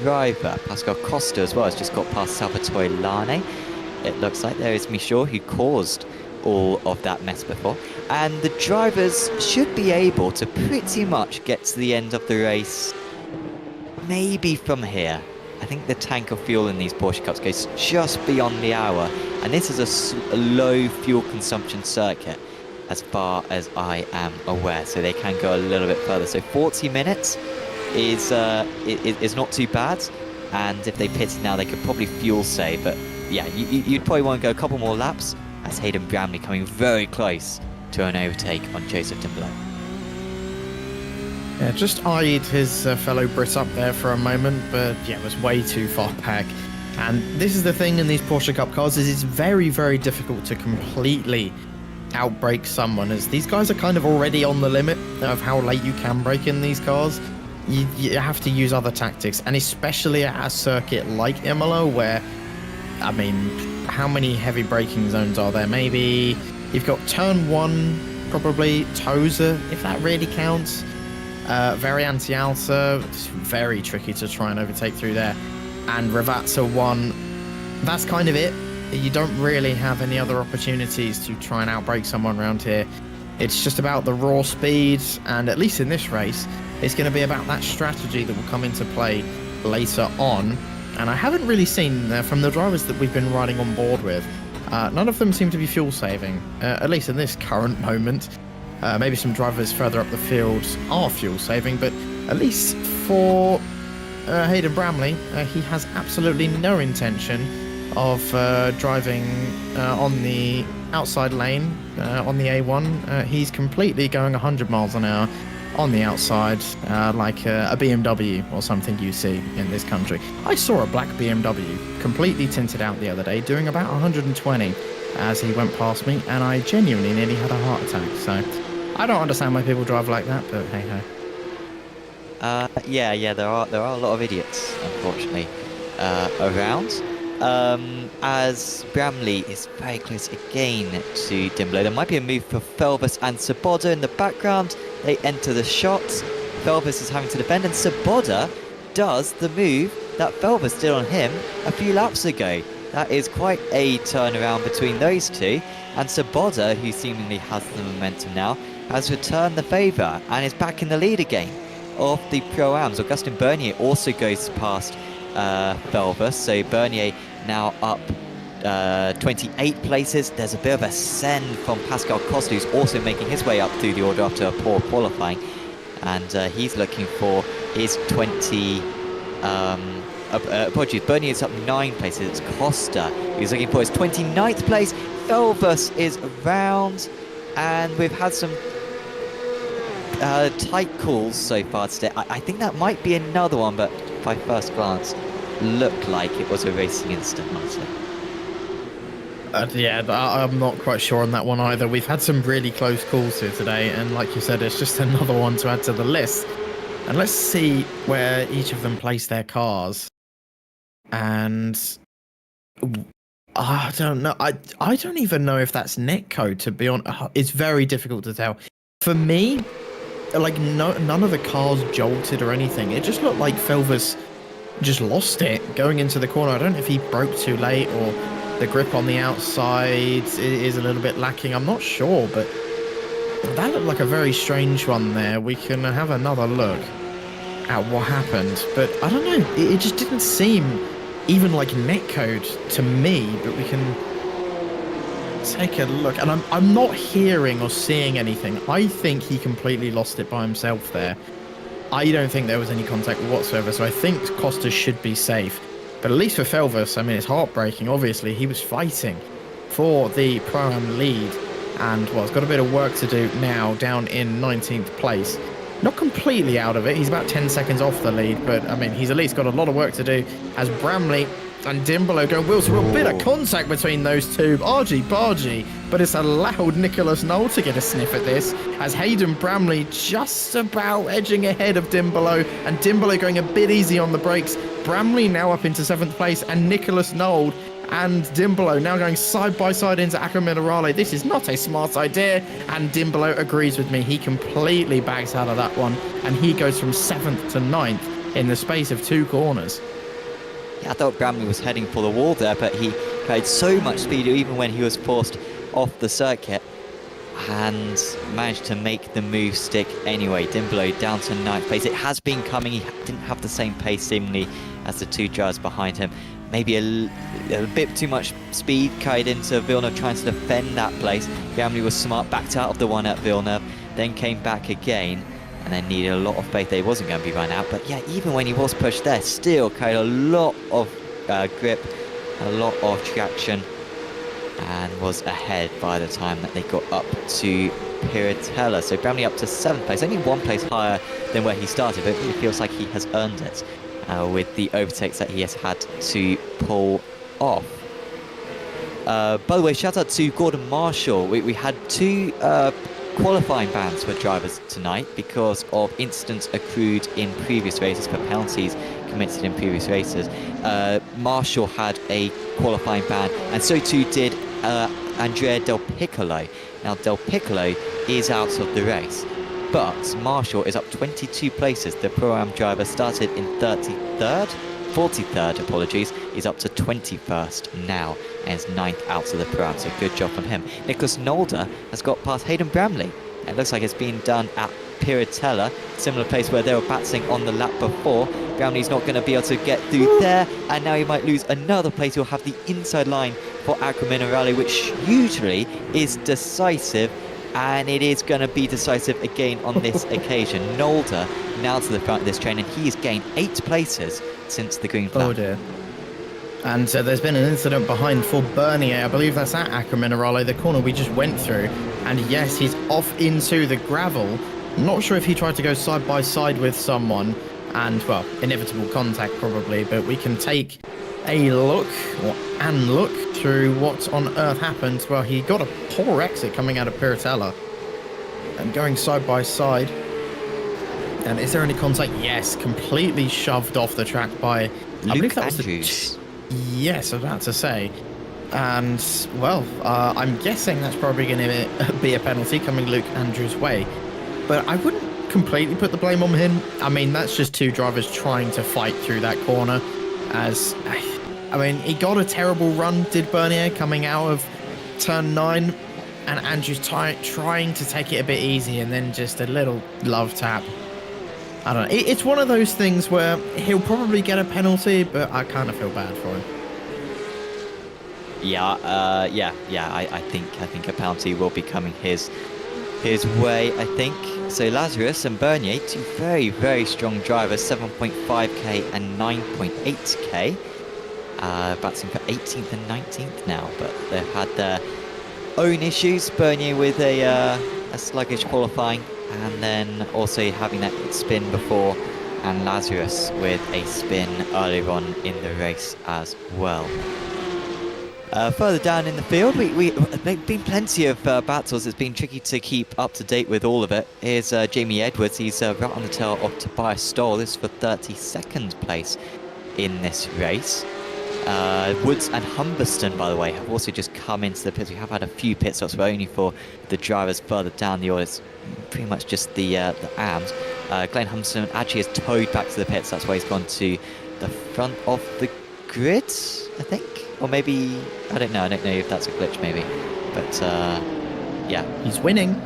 driver. Pascal Costa as well has just got past Salvatore Lane. It looks like there is Michaud, who caused all of that mess before. And the drivers should be able to pretty much get to the end of the race, maybe from here. I think the tank of fuel in these Porsche Cups goes just beyond the hour. And this is a low fuel consumption circuit, as far as I am aware. So they can go a little bit further. So 40 minutes is not too bad. And if they pitted now, they could probably fuel save. But yeah, you'd probably want to go a couple more laps, as Hayden Bramley coming very close to an overtake on Joseph Dimbelow. Yeah, just eyed his fellow Brit up there for a moment, but yeah, it was way too far back. And this is the thing in these Porsche Cup cars, is it's very, very difficult to completely outbrake someone, as these guys are kind of already on the limit of how late you can brake in these cars. You have to use other tactics, and especially at a circuit like Imola, where, I mean, how many heavy braking zones are there? Maybe you've got turn 1, probably Tozer, if that really counts. Variante Alta, it's very tricky to try and overtake through there. And Ravazza 1, that's kind of it. You don't really have any other opportunities to try and outbrake someone around here. It's just about the raw speed, and at least in this race, it's going to be about that strategy that will come into play later on. And I haven't really seen, from the drivers that we've been riding on board with, none of them seem to be fuel saving, at least in this current moment. Maybe some drivers further up the field are fuel saving, but at least for Hayden Bramley, he has absolutely no intention of driving on the outside lane on the A1. He's completely going 100 miles an hour on the outside, like a BMW or something you see in this country. I saw a black BMW completely tinted out the other day, doing about 120 as he went past me, and I genuinely nearly had a heart attack. So I don't understand why people drive like that, but hey ho. Yeah, there are a lot of idiots, unfortunately, around. As Bramley is very close again to Dimbelow. There might be a move for Felvis and Saboda in the background. They enter the shots. Felvis is having to defend, and Saboda does the move that Felvis did on him a few laps ago. That is quite a turnaround between those two. And Saboda, who seemingly has the momentum now, has returned the favour and is back in the lead again of the Pro-Ams. Augustin Bernier also goes past Felvus, so Bernier now up 28 places. There's a bit of a send from Pascal Costa, who's also making his way up through the order after a poor qualifying, and he's looking for his 20. Apologies, Bernier is up 9 places. It's Costa who's looking for his 29th place. Felvus is around, and we've had some tight calls so far today. I think that might be another one, but by first glance, looked like it was a racing incident, Martin. Yeah, I'm not quite sure on that one either. We've had some really close calls here today, and like you said, it's just another one to add to the list. And let's see where each of them place their cars. And I don't know. I don't even know if that's netcode, to be honest. It's very difficult to tell. For me, like, none of the cars jolted or anything. It just looked like Felvus just lost it going into the corner. I don't know if he broke too late or the grip on the outside is a little bit lacking. I'm not sure, but that looked like a very strange one there. We can have another look at what happened, but I don't know. It just didn't seem even like netcode to me, but we can take a look. And I'm not hearing or seeing anything. I think he completely lost it by himself there. I don't think there was any contact whatsoever, so I think Costa should be safe. But at least for Felvus, I mean, it's heartbreaking. Obviously, he was fighting for the Pro-Am lead, and, well, he's got a bit of work to do now, down in 19th place. Not completely out of it. He's about 10 seconds off the lead, but, I mean, he's at least got a lot of work to do as Bramley and Dimbolo go wheels. A real bit of contact between those two. Argy-bargy, but it's allowed Nicholas Knoll to get a sniff at this, as Hayden Bramley just about edging ahead of Dimbolo, and Dimbolo going a bit easy on the brakes. Bramley now up into 7th place, and Nicholas Knoll and Dimbolo now going side by side into Acqua Minerale. This is not a smart idea, and Dimbolo agrees with me. He completely backs out of that one, and he goes from 7th to 9th in the space of 2 corners. Yeah, I thought Bramley was heading for the wall there, but he had so much speed even when he was forced off the circuit, and managed to make the move stick anyway. Dimbolo down to 9th place. It has been coming. He didn't have the same pace seemingly as the 2 drivers behind him. Maybe a bit too much speed carried into Villeneuve trying to defend that place. Bramley was smart, backed out of the one at Villeneuve, then came back again, and then needed a lot of faith that he wasn't going to be run out. But yeah, even when he was pushed there, still carried a lot of grip, a lot of traction, and was ahead by the time that they got up to Piratella. So Bramley up to 7th place, only 1 place higher than where he started, but it feels like he has earned it with the overtakes that he has had to pull off. By the way, shout out to Gordon Marshall. We had 2 qualifying bans for drivers tonight because of incidents accrued in previous races, for penalties committed in previous races. Marshall had a qualifying ban, and so too did Andrea Del Piccolo. Now, Del Piccolo is out of the race, but Marshall is up 22 places. The Pro-Am driver started in 43rd, apologies. He's up to 21st now, and is 9th out of the Pro-Am, so good job from him. Nicholas Nolder has got past Hayden Bramley. It looks like it's been done at Piratella, similar place where they were battling on the lap before. Bramley's not going to be able to get through there, and now he might lose another place. He'll have the inside line for Acqua Minerale, which usually is decisive, and it is going to be decisive again on this occasion. Nolder now to the front of this train, and he's gained 8 places since the green flag. Oh dear. And there's been an incident behind for Bernier. I believe that's at Acqua Minerale, the corner we just went through. And yes, he's off into the gravel. Not sure if he tried to go side by side with someone, and, well, inevitable contact probably, but we can take a look, or an look, through what on earth happened. Well, he got a poor exit coming out of Piratella and going side by side. And is there any contact? Yes, completely shoved off the track by Luke I believe that Andrews. Was yes, I was about to say. And, well, I'm guessing that's probably going to be a penalty coming Luke Andrews' way. But I wouldn't completely put the blame on him. I mean, that's just 2 drivers trying to fight through that corner. As I mean, he got a terrible run, did Bernier, coming out of turn 9, and Andrew's trying to take it a bit easy, and then just a little love tap. I don't know. It's one of those things where he'll probably get a penalty, but I kind of feel bad for him. I think a penalty will be coming his way, I think. So Lazarus and Bernier, two very, very strong drivers, 7.5k and 9.8k. Battling for 18th and 19th now, but they've had their own issues. Bernier with a sluggish qualifying, and then also having that spin before, and Lazarus with a spin earlier on in the race as well. Further down in the field, there've been plenty of battles. It's been tricky to keep up to date with all of it. Here's Jamie Edwards. He's right on the tail of Tobias Stoll. This is for 32nd place in this race. Woods and Humberston, by the way, have also just come into the pits. We have had a few pit stops, but only for the drivers further down the order. It's pretty much just the AMs. Glenn Humberston actually has towed back to the pits. That's why he's gone to the front of the grid, I think. Or maybe, I don't know if that's a glitch maybe. But, yeah. He's winning.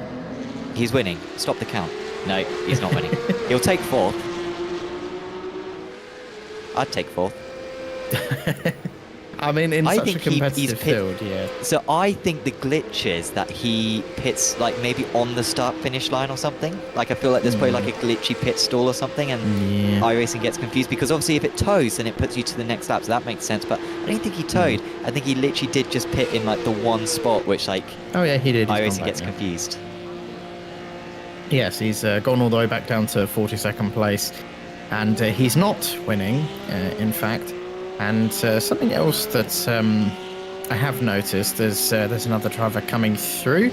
He's winning. Stop the count. No, he's not winning. He'll take 4th. I'd take 4th. I mean, in such a competitive field, yeah. So I think the glitch is that he pits like maybe on the start-finish line or something. Like I feel like there's probably like a glitchy pit stall or something, and iRacing gets confused because obviously if it tows, then it puts you to the next lap, so that makes sense. But I don't think he towed. I think he literally did just pit in like the one spot, which like he did. iRacing gets confused. Yes, he's gone all the way back down to 42nd place, and he's not winning, in fact. And something else that I have noticed, there's another driver coming through,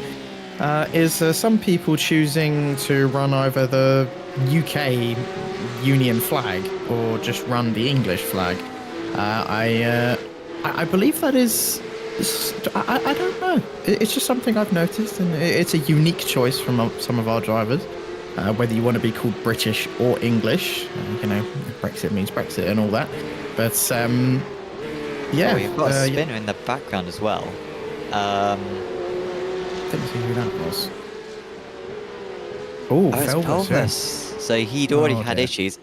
is some people choosing to run either the UK Union flag or just run the English flag. I believe that is... I don't know. It's just something I've noticed, and it's a unique choice from some of our drivers. Whether you want to be called British or English, Brexit means Brexit and all that. But, yeah. We've got a spinner in the background as well. Didn't see who that was. Oh, Felbus. Yeah. So he'd already had issues.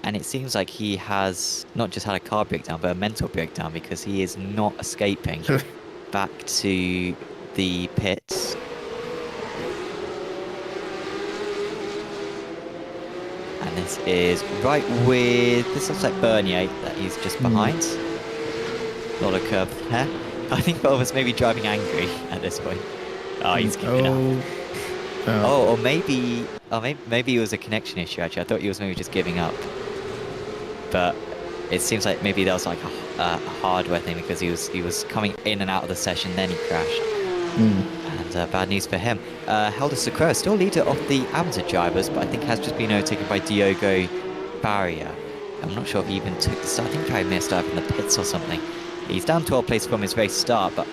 And it seems like he has not just had a car breakdown, but a mental breakdown, because he is not escaping back to the pits. And this is this looks like Bernier that he's just behind. A lot of curve there. I think Belva's maybe driving angry at this point. Oh, he's kicking out. Or maybe it was a connection issue actually. I thought he was maybe just giving up. But it seems like maybe that was like a hardware thing, because he was coming in and out of the session, then he crashed. And bad news for him. Helder Secura, still leader of the amateur drivers, but I think has just been overtaken by Diogo Barria. I'm not sure if he even took the start. I think he may have started from the pits or something. He's down 12 place from his race start, but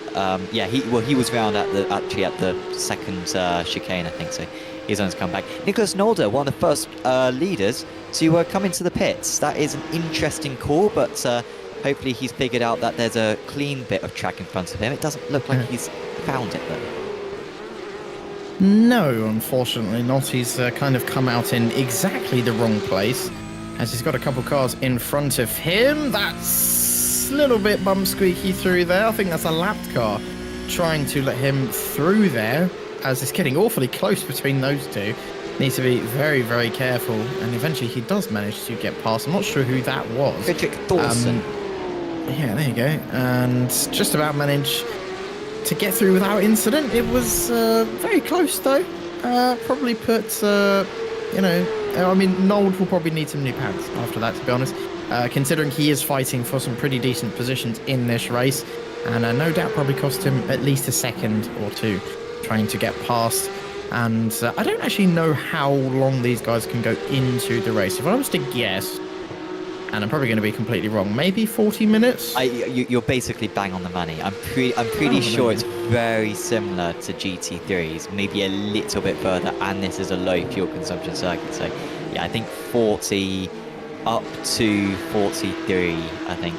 yeah, he was round at the second chicane, I think, so he's on his comeback. Nicholas Nolder, one of the first leaders to come into the pits. That is an interesting call, but hopefully he's figured out that there's a clean bit of track in front of him. It doesn't look like he's found it though. No, unfortunately not. He's kind of come out in exactly the wrong place, as he's got a couple cars in front of him. That's a little bit bum squeaky through there. I think that's a lapped car trying to let him through there, as it's getting awfully close between those two. Needs to be very, very careful, and eventually he does manage to get past. I'm not sure who that was. Frederick Thorson. Yeah, there you go. And just about managed to get through without incident. It was very close though. Probably put, I mean, Nold will probably need some new pads after that, to be honest. Considering he is fighting for some pretty decent positions in this race, and no doubt probably cost him at least a second or two trying to get past. And I don't actually know how long these guys can go into the race. If I was to guess, and I'm probably going to be completely wrong, maybe 40 minutes? You're basically bang on the money. I'm pretty sure it's very similar to GT3s, maybe a little bit further, and this is a low fuel consumption circuit. So yeah, I think 40 up to 43, I think.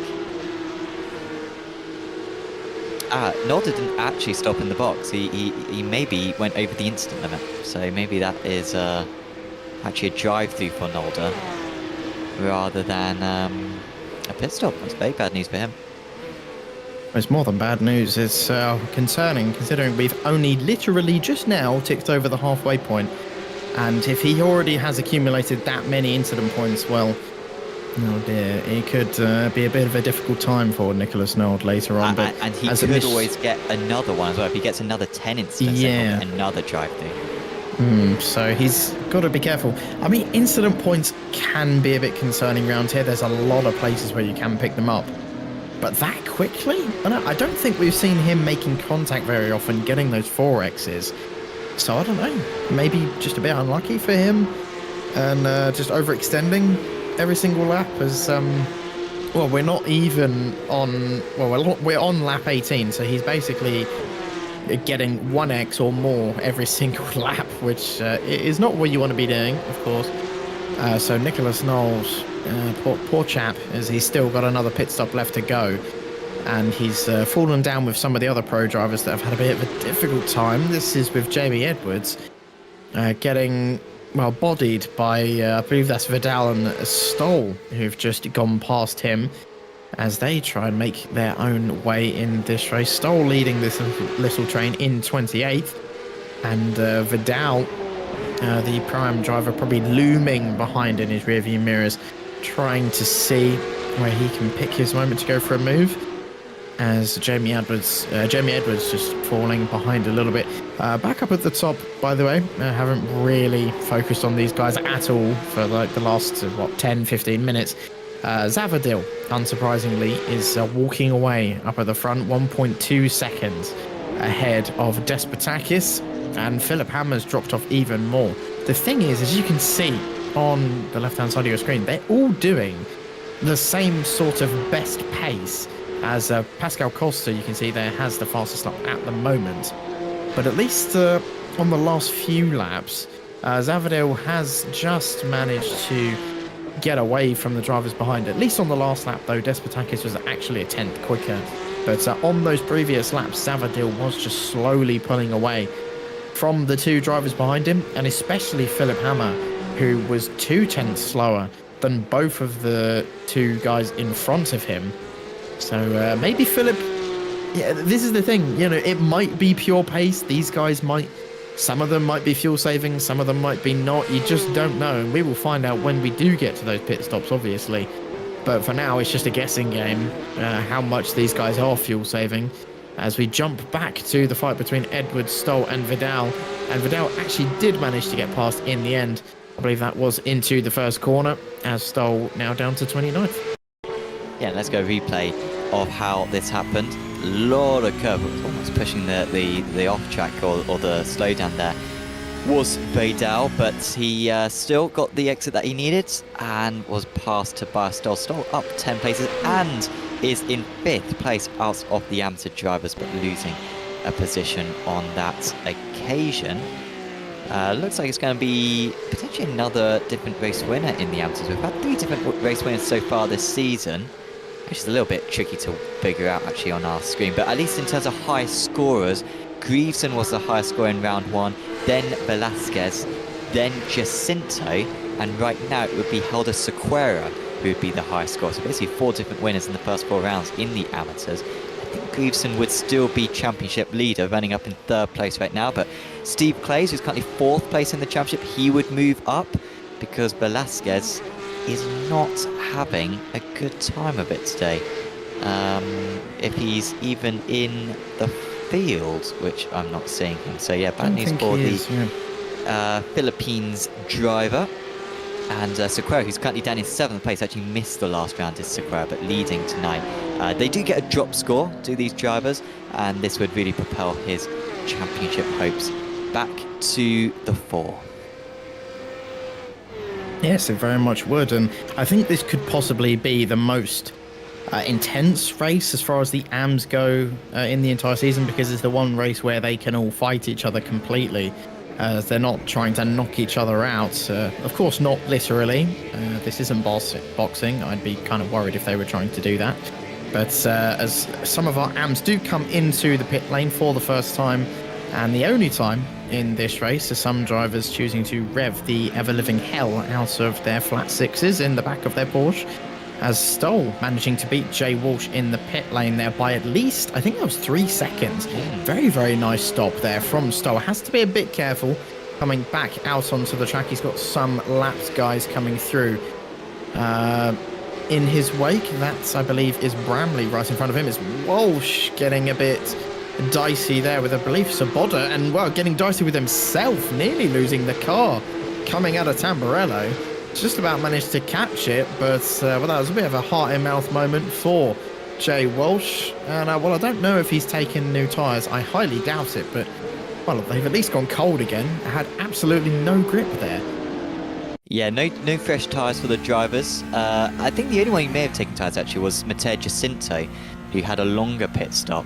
Nolde didn't actually stop in the box. He maybe went over the instant limit. So maybe that is actually a drive-through for Nolde rather than a pit stop. That's very bad news for him. It's more than bad news. It's concerning, considering we've only literally just now ticked over the halfway point. And if he already has accumulated that many incident points, well, oh dear, it could be a bit of a difficult time for Nicholas Nolde later on. But and he could always get another one as well. If he gets another 10 incidents, yeah, another drive-through. So he's got to be careful. I mean, incident points can be a bit concerning around here. There's a lot of places where you can pick them up. But that quickly? I don't think we've seen him making contact very often, getting those 4Xs. So I don't know. Maybe just a bit unlucky for him. And just overextending every single lap as... well, we're not even on... Well, we're on lap 18, so he's basically getting 1X or more every single lap, which is not what you want to be doing, of course. So Nicholas Knowles, poor chap, as he's still got another pit stop left to go. And he's fallen down with some of the other pro drivers that have had a bit of a difficult time. This is with Jamie Edwards getting, well, bodied by, I believe that's Vidal and Stoll, who've just gone past him as they try and make their own way in this race. Stoll leading this little train in 28th. And Vidal, the prime driver, probably looming behind in his rearview mirrors, trying to see where he can pick his moment to go for a move. As Jamie Edwards just falling behind a little bit. Back up at the top, by the way. I haven't really focused on these guys at all for like the last, 10, 15 minutes. Zavadil, unsurprisingly, is walking away up at the front, 1.2 seconds ahead of Despotakis, and Philip Hammer's dropped off even more. The thing is, as you can see on the left-hand side of your screen, they're all doing the same sort of best pace as Pascal Costa, you can see there, has the fastest lap at the moment. But at least on the last few laps, Zavadil has just managed to get away from the drivers behind. At least on the last lap, though, Despotakis was actually a tenth quicker. But on those previous laps, Zavadil was just slowly pulling away from the two drivers behind him, and especially Philip Hammer, who was 2/10 slower than both of the two guys in front of him. So maybe Philip, yeah, this is the thing, it might be pure pace. These guys might, some of them might be fuel saving, some of them might be not. You just don't know. And we will find out when we do get to those pit stops, obviously. But for now, it's just a guessing game, how much these guys are fuel saving. As we jump back to the fight between Edwards, Stoll and Vidal. And Vidal actually did manage to get past in the end. I believe that was into the first corner, as Stoll now down to 29th. Yeah, let's go replay of how this happened. A lot of curve, almost pushing the off track or the slowdown there was Vidal, but he still got the exit that he needed and was passed by Stoll. Stoll up 10 places and is in 5th place out of the amateur drivers, but losing a position on that occasion. Looks like it's going to be potentially another different race winner in the amateurs. We've had 3 different race winners so far this season, which is a little bit tricky to figure out actually on our screen. But at least in terms of high scorers, Greaveson was the highest scorer in round 1, then Velasquez, then Jacinto, and right now it would be Helder Sequeira who would be the highest scorer. So basically 4 different winners in the first 4 rounds in the amateurs. I think Greaveson would still be championship leader, running up in 3rd place right now. But Steve Clays, who's currently 4th place in the championship, he would move up because Velasquez is not having a good time of it today. If he's even in the field, which I'm not seeing him. So yeah, bad news for the Philippines driver. And Sequeira, who's currently down in 7th place, actually missed the last round, is Sequeira, but leading tonight. They do get a drop score, do these drivers, and this would really propel his championship hopes back to the 4. Yes, it very much would, and I think this could possibly be the most intense race as far as the AMs go in the entire season, because it's the one race where they can all fight each other completely. as they're not trying to knock each other out. Of course, not literally. This isn't boxing. I'd be kind of worried if they were trying to do that. But as some of our AMs do come into the pit lane for the first time, and the only time in this race, are some drivers choosing to rev the ever-living hell out of their flat sixes in the back of their Porsche, as Stoll managing to beat Jay Walsh in the pit lane there by at least, I think that was 3 seconds. Very, very nice stop there from Stoll. Has to be a bit careful coming back out onto the track. He's got some lapped guys coming through. In his wake, that, I believe, is Bramley right in front of him. It's Walsh getting a bit dicey there with, I believe, Svoboda, and, well, getting dicey with himself, nearly losing the car coming out of Tamburello. Just about managed to catch it, but well, that was a bit of a heart-in-mouth moment for Jay Walsh. And, well, I don't know if he's taken new tyres. I highly doubt it, but, well, they've at least gone cold again. Had absolutely no grip there. Yeah, no fresh tyres for the drivers. I think the only one who may have taken tyres actually was Matteo Jacinto, who had a longer pit stop.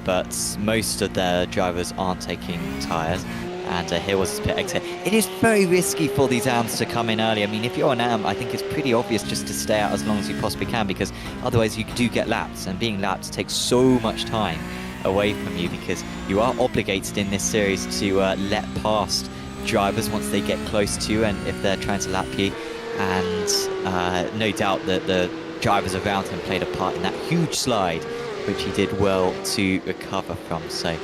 But most of their drivers aren't taking tyres, and here was his pit exit. It is very risky for these AMs to come in early. I mean, if you're an AM, I think it's pretty obvious just to stay out as long as you possibly can, because otherwise you do get lapped, and being lapped takes so much time away from you, because you are obligated in this series to let past drivers once they get close to you, and if they're trying to lap you. And no doubt that the drivers around him played a part in that huge slide, which he did well to recover from. So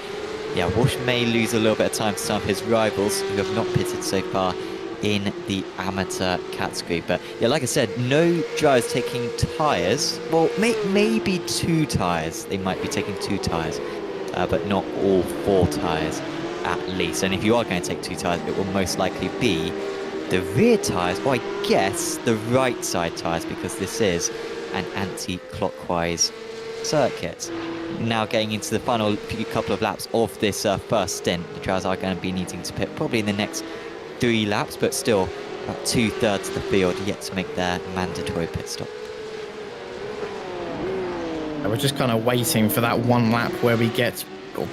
yeah, Walsh may lose a little bit of time to some of his rivals who have not pitted so far in the amateur category. But yeah, like I said, no drivers taking tyres. Well, maybe 2 tyres. They might be taking 2 tyres, but not all 4 tyres at least. And if you are going to take 2 tyres, it will most likely be the rear tyres, or I guess the right side tyres, because this is an anti-clockwise circuit. Now getting into the final couple of laps of this first stint, the drivers are going to be needing to pit probably in the next 3 laps, but still about 2/3 of the field yet to make their mandatory pit stop. We're just kind of waiting for that one lap where we get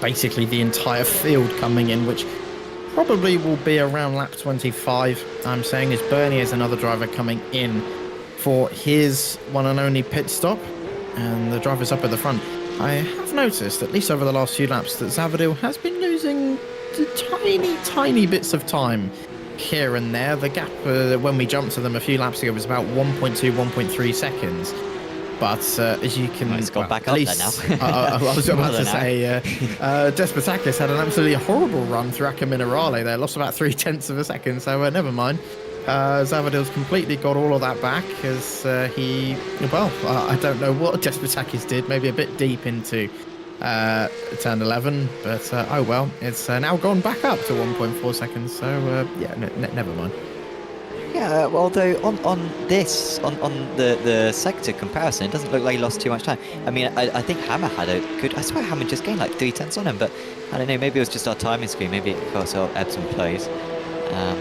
basically the entire field coming in, which probably will be around lap 25. I'm saying is Bernie is another driver coming in for his one and only pit stop, and the driver's up at the front. I have noticed, at least over the last few laps, that Zavadil has been losing tiny bits of time here and there. The gap when we jumped to them a few laps ago was about 1.2, 1.3 seconds. But as you can... He's gone back up there now. I was about to say, Despotakis had an absolutely horrible run through Acca Minerale there. Lost about 0.3 of a second, so never mind. Zavadil's completely got all of that back as I don't know what Despotakis did, maybe a bit deep into turn 11, but oh well, it's now gone back up to 1.4 seconds, so yeah, never mind. Yeah, well, although on the sector comparison, it doesn't look like he lost too much time. I mean, I think Hammer had a good... I swear Hammer just gained like 0.3 on him, but I don't know, maybe it was just our timing screen, maybe it also ebbs and flows.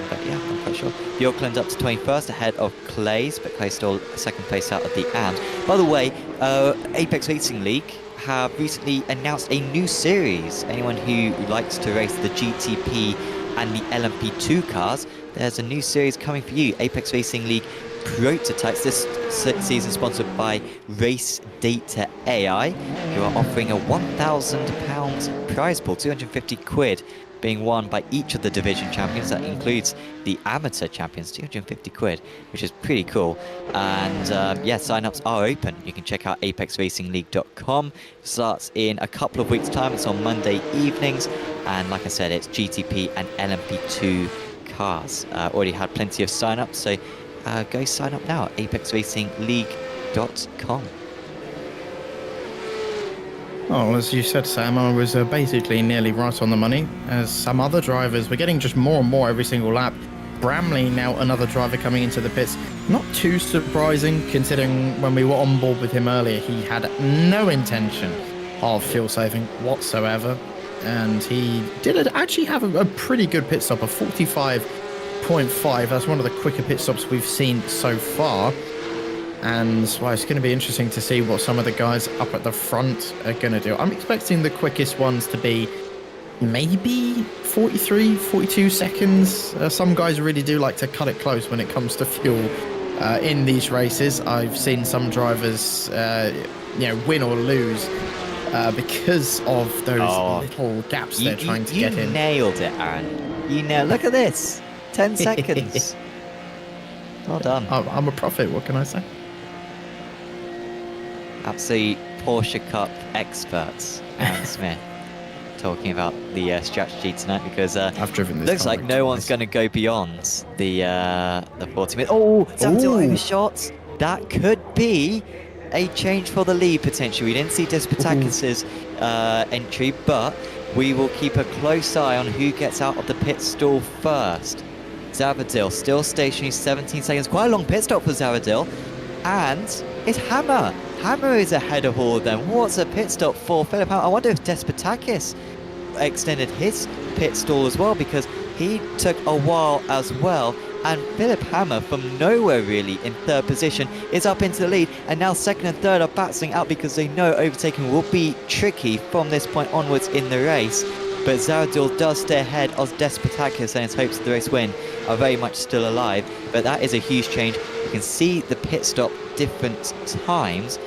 But yeah, I'm quite sure. The Auckland up to 21st ahead of Clay's, but Clay still second place out of the AMs. By the way, Apex Racing League have recently announced a new series. Anyone who likes to race the GTP and the LMP2 cars, there's a new series coming for you. Apex Racing League Prototypes, this season sponsored by Race Data AI, who are offering a £1,000 prize pool, 250 quid, being won by each of the division champions. That includes the amateur champions, 250 quid, which is pretty cool. And yeah, sign-ups are open. You can check out apexracingleague.com. Starts in a couple of weeks' time. It's on Monday evenings. And like I said, it's GTP and LMP2 cars. Already had plenty of sign-ups, so go sign up now at apexracingleague.com. Well, as you said, Sam, I was basically nearly right on the money, as some other drivers were getting just more and more every single lap. Bramley, now another driver coming into the pits. Not too surprising, considering when we were on board with him earlier, he had no intention of fuel saving whatsoever. And he did actually have a pretty good pit stop, a 45.5. That's one of the quicker pit stops we've seen so far. And well, it's going to be interesting to see what some of the guys up at the front are going to do. I'm expecting the quickest ones to be maybe 43, 42 seconds. Some guys really do like to cut it close when it comes to fuel in these races. I've seen some drivers, win or lose because of those little gaps they're trying to get in. You nailed it, Aaron. You nailed. Look at this, 10 seconds. Well done. I'm a prophet. What can I say? Absolute Porsche Cup experts, Aaron Smith, talking about the strategy tonight, because I've driven this. looks like no one's going to go beyond the 40 minutes. Oh, Zantil overshot. That could be a change for the lead potentially. We didn't see Despotakis's entry, but we will keep a close eye on who gets out of the pit stall first. Zavadil still stationary, 17 seconds. Quite a long pit stop for Zavadil. And it's Hammer. Hammer is ahead of all of them. What's a pit stop for Philip Hammer? I wonder if Despotakis extended his pit stall as well, because he took a while as well. And Philip Hammer, from nowhere really, in third position, is up into the lead. And now second and third are battling out because they know overtaking will be tricky from this point onwards in the race. But Zaradil does stay ahead of Despotakis, and his hopes of the race win are very much still alive. But that is a huge change. You can see the pit stop different times.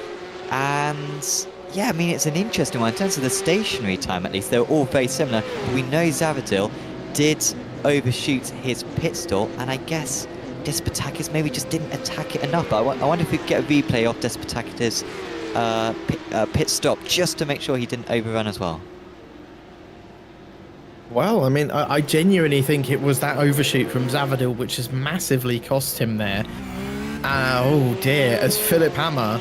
And yeah, I mean, it's an interesting one. In terms of the stationary time, at least, they're all very similar. But we know Zavadil did overshoot his pit stall, and I guess Despotakis maybe just didn't attack it enough. But I wonder if we could get a replay of Despotakis' pit stop just to make sure he didn't overrun as well. Well, I mean, I genuinely think it was that overshoot from Zavadil which has massively cost him there. Oh dear, as Philip Hammer,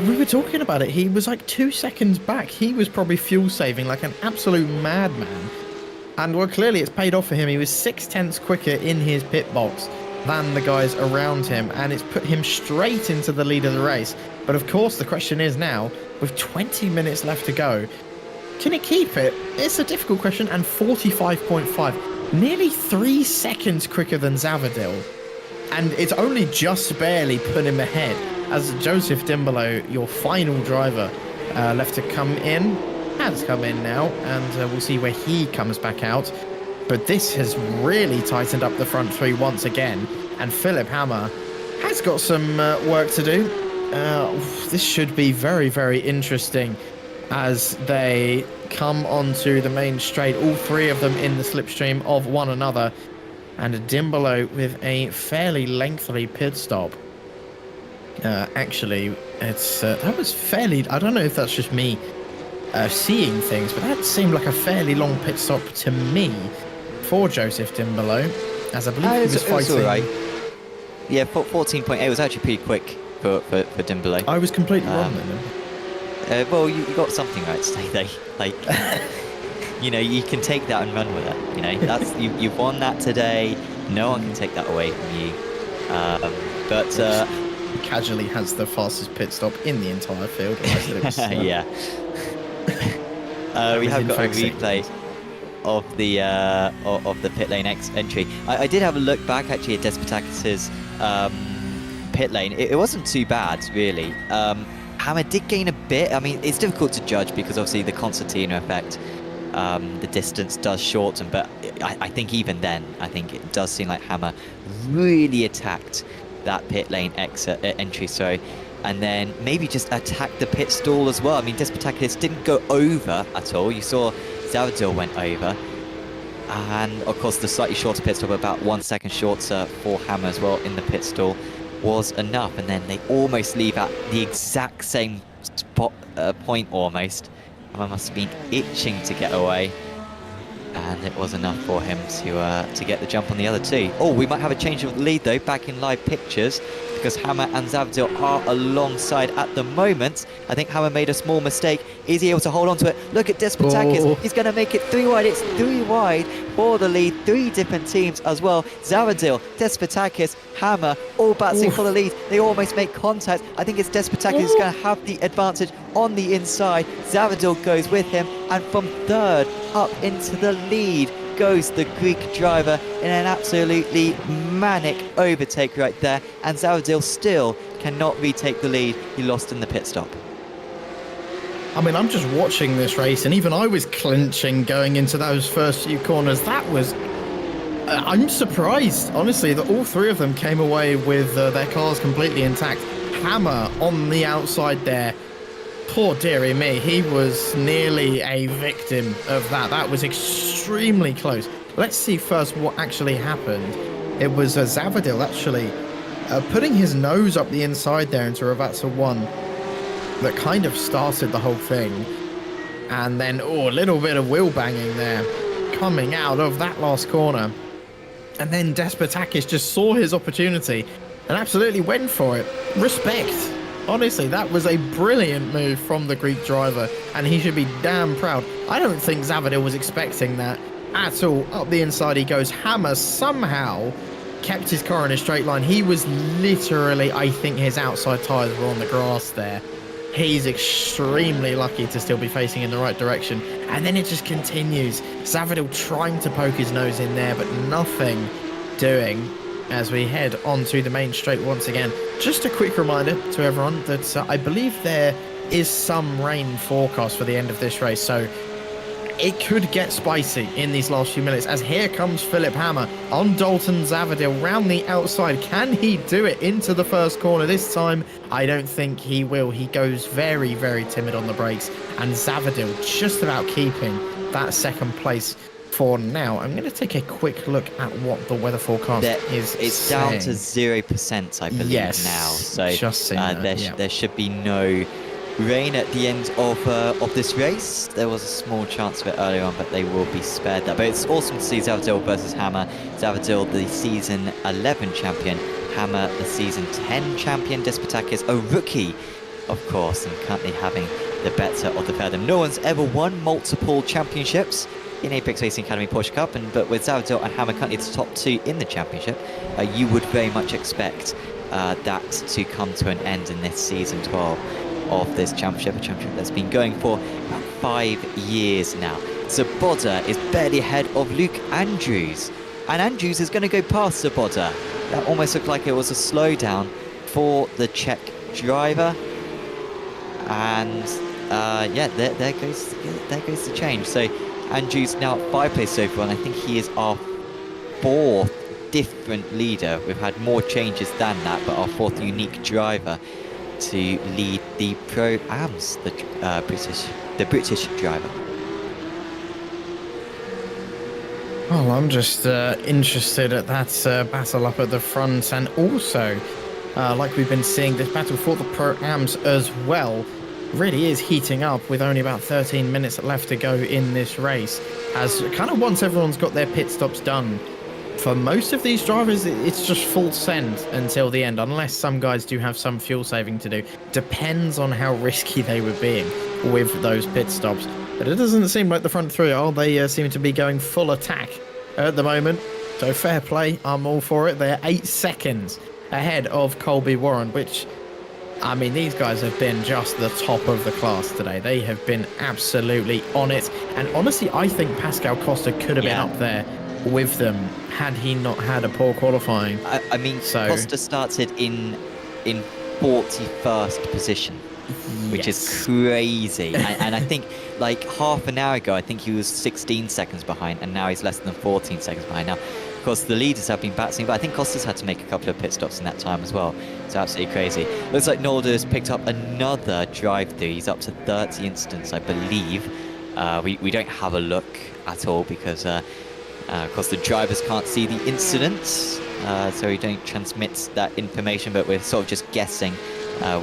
we were talking about it, he was like 2 seconds back. He was probably fuel saving like an absolute madman. And well, clearly it's paid off for him. He was 0.6 quicker in his pit box than the guys around him, and it's put him straight into the lead of the race. But of course, the question is now, with 20 minutes left to go, can he keep it? It's a difficult question, and 45.5, nearly 3 seconds quicker than Zavadil. And it's only just barely put him ahead, as Joseph Dimbolo, your final driver, left to come in, has come in now, and we'll see where he comes back out. But this has really tightened up the front three once again, and Philip Hammer has got some work to do. This should be very, very interesting as they come onto the main straight, all three of them in the slipstream of one another, and Dimbolo with a fairly lengthy pit stop. Actually, it's that was fairly, I don't know if that's just me seeing things, but that seemed like a fairly long pit stop to me for Joseph Dimbolo, as I believe he was fighting. All right. Yeah, 14.8 was actually pretty quick for Dimbolo. I was completely wrong then. Well, you got something right today, though. Like, you know, you can take that and run with it. You know, that's you've won that today. No one can take that away from you. But he casually has the fastest pit stop in the entire field. Yeah. We have got a replay of the pit lane entry. I did have a look back actually at Despotakis' pit lane. It wasn't too bad really. Hammer did gain a bit. I mean, it's difficult to judge because obviously the concertina effect, the distance does shorten, but I think even then, I think it does seem like Hammer really attacked that pit lane entry, sorry, and then maybe just attacked the pit stall as well. I mean, Despotakis didn't go over at all. You saw Zavadil went over, and of course the slightly shorter pit stop, about 1 second shorter for Hammer as well in the pit stall, was enough. And then they almost leave at the exact same spot point almost. Hammer must have been itching to get away, and it was enough for him to get the jump on the other two. Oh, we might have a change of lead though, back in live pictures, because Hammer and Zavadil are alongside at the moment. I think Hammer made a small mistake. Is he able to hold on to it? Look at Despotakis. Oh. He's going to make it 3 wide. It's 3 wide for the lead. 3 different teams as well. Zavadil, Despotakis, Hammer, all battling for the lead. They almost make contact. I think it's Despotakis who's going to have the advantage on the inside. Zavadil goes with him, and from third up into the lead goes the Greek driver in an absolutely manic overtake right there, and Zavadil still cannot retake the lead he lost in the pit stop. I mean, I'm just watching this race, and even I was clinching going into those first few corners. That was... I'm surprised, honestly, that all three of them came away with their cars completely intact. Hammer on the outside there. Poor dearie me, he was nearly a victim of that. That was extremely close. Let's see first what actually happened. It was Zavadil actually putting his nose up the inside there into Ravazza 1 that kind of started the whole thing. And then, a little bit of wheel banging there coming out of that last corner. And then Despotakis just saw his opportunity and absolutely went for it. Respect. Honestly, that was a brilliant move from the Greek driver, and he should be damn proud. I don't think Zavadil was expecting that at all. Up the inside he goes. Hammer somehow kept his car in a straight line. He was literally, I think his outside tyres were on the grass there. He's extremely lucky to still be facing in the right direction. And then it just continues. Zavadil trying to poke his nose in there, but nothing doing as we head onto the main straight once again. Just a quick reminder to everyone that I believe there is some rain forecast for the end of this race. So it could get spicy in these last few minutes, as here comes Philip Hammer on Dalton Zavadil round the outside. Can he do it into the first corner this time? I don't think he will. He goes very, very timid on the brakes, and Zavadil just about keeping that second place for now. I'm going to take a quick look at what the weather forecast is It's saying. down to 0%, I believe, Yes, now. So just seen that, there should be no rain at the end of this race. There was a small chance of it earlier on, but they will be spared that. But it's awesome to see Zavadil versus Hammer. Zavadil, the season 11 champion. Hammer, the season 10 champion. Despotakis, a rookie, of course, and currently having the better of the pair of them. No one's ever won multiple championships in Apex Racing Academy Porsche Cup, but with Zavadil and Hammer currently the top two in the championship, you would very much expect that to come to an end in this season 12 of this championship, a championship that's been going for about 5 years now. Zaboda is barely ahead of Luke Andrews, and Andrews is going to go past Zaboda. That almost looked like it was a slowdown for the Czech driver, and yeah, there goes the change. So Andrews now at 5th place overall, and I think he is our 4th different leader. We've had more changes than that, but our 4th unique driver to lead the Pro-Ams, the British driver. Well, I'm just interested at that battle up at the front, and also, like we've been seeing, this battle for the Pro-Ams as well really is heating up with only about 13 minutes left to go in this race, as kind of once everyone's got their pit stops done, for most of these drivers, it's just full send until the end, unless some guys do have some fuel saving to do. Depends on how risky they were being with those pit stops. But it doesn't seem like the front three are. They seem to be going full attack at the moment. So fair play, I'm all for it. They're 8 seconds ahead of Colby Warren, which, I mean, these guys have been just the top of the class today. They have been absolutely on it. And honestly, I think Pascal Costa could have been up there with them had he not had a poor qualifying. I mean, Costa started in 41st position, which is crazy. and I think, like, half an hour ago, I think he was 16 seconds behind, and now he's less than 14 seconds behind. Now, of course, the leaders have been battling, but I think Costa's had to make a couple of pit stops in that time as well. It's absolutely crazy. Looks like Nolder has picked up another drive-through. He's up to 30 incidents, I believe. We don't have a look at all because, of course, the drivers can't see the incidents, so we don't transmit that information, but we're sort of just guessing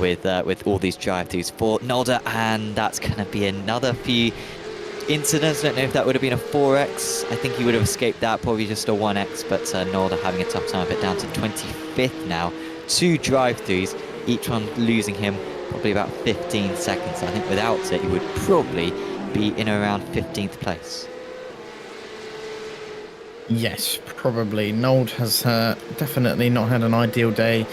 with all these drive-thrus for Nolder, and that's going to be another few incidents. I don't know if that would have been a 4x. I think he would have escaped that, probably just a 1x, but Nolder having a tough time of it, down to 25th now. 2 drive-thrus, each one losing him probably about 15 seconds. I think without it, he would probably be in around 15th place. Yes, probably. Nold has definitely not had an ideal day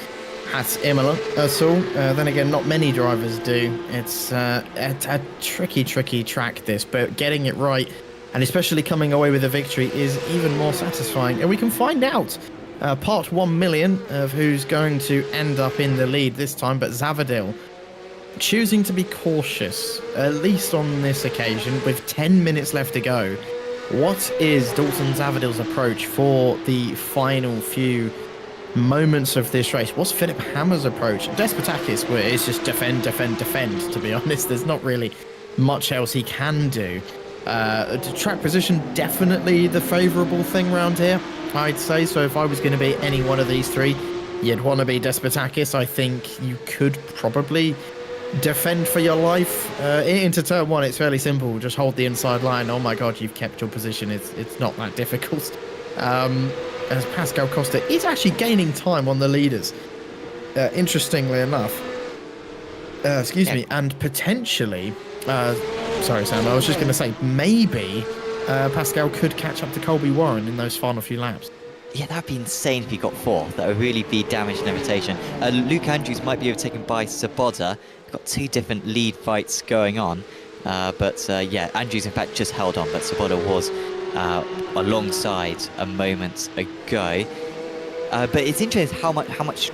at Imola at all. Then again, not many drivers do. It's a tricky track, this, but getting it right, and especially coming away with a victory, is even more satisfying. And we can find out part 1 million of who's going to end up in the lead this time, but Zavadil choosing to be cautious, at least on this occasion, with 10 minutes left to go. What is Dalton Zavadil's approach for the final few moments of this race? What's Philip Hammer's approach? Despotakis, where it's just defend, to be honest. There's not really much else he can do. Track position, definitely the favourable thing around here, I'd say. So if I was going to be any one of these three, you'd want to be Despotakis. I think you could probably defend for your life. Into turn one, it's fairly simple. Just hold the inside line. Oh my god, you've kept your position. It's not that difficult. As Pascal Costa is actually gaining time on the leaders, interestingly enough. Excuse me, and potentially... sorry, Sam, I was just going to say, maybe Pascal could catch up to Colby Warren in those final few laps. Yeah, that'd be insane if he got fourth. That would really be damage and reputation. Luke Andrews might be overtaken by Saboda. Got two different lead fights going on. Yeah, Andrews in fact just held on, but Saboda was alongside a moment ago. But it's interesting how much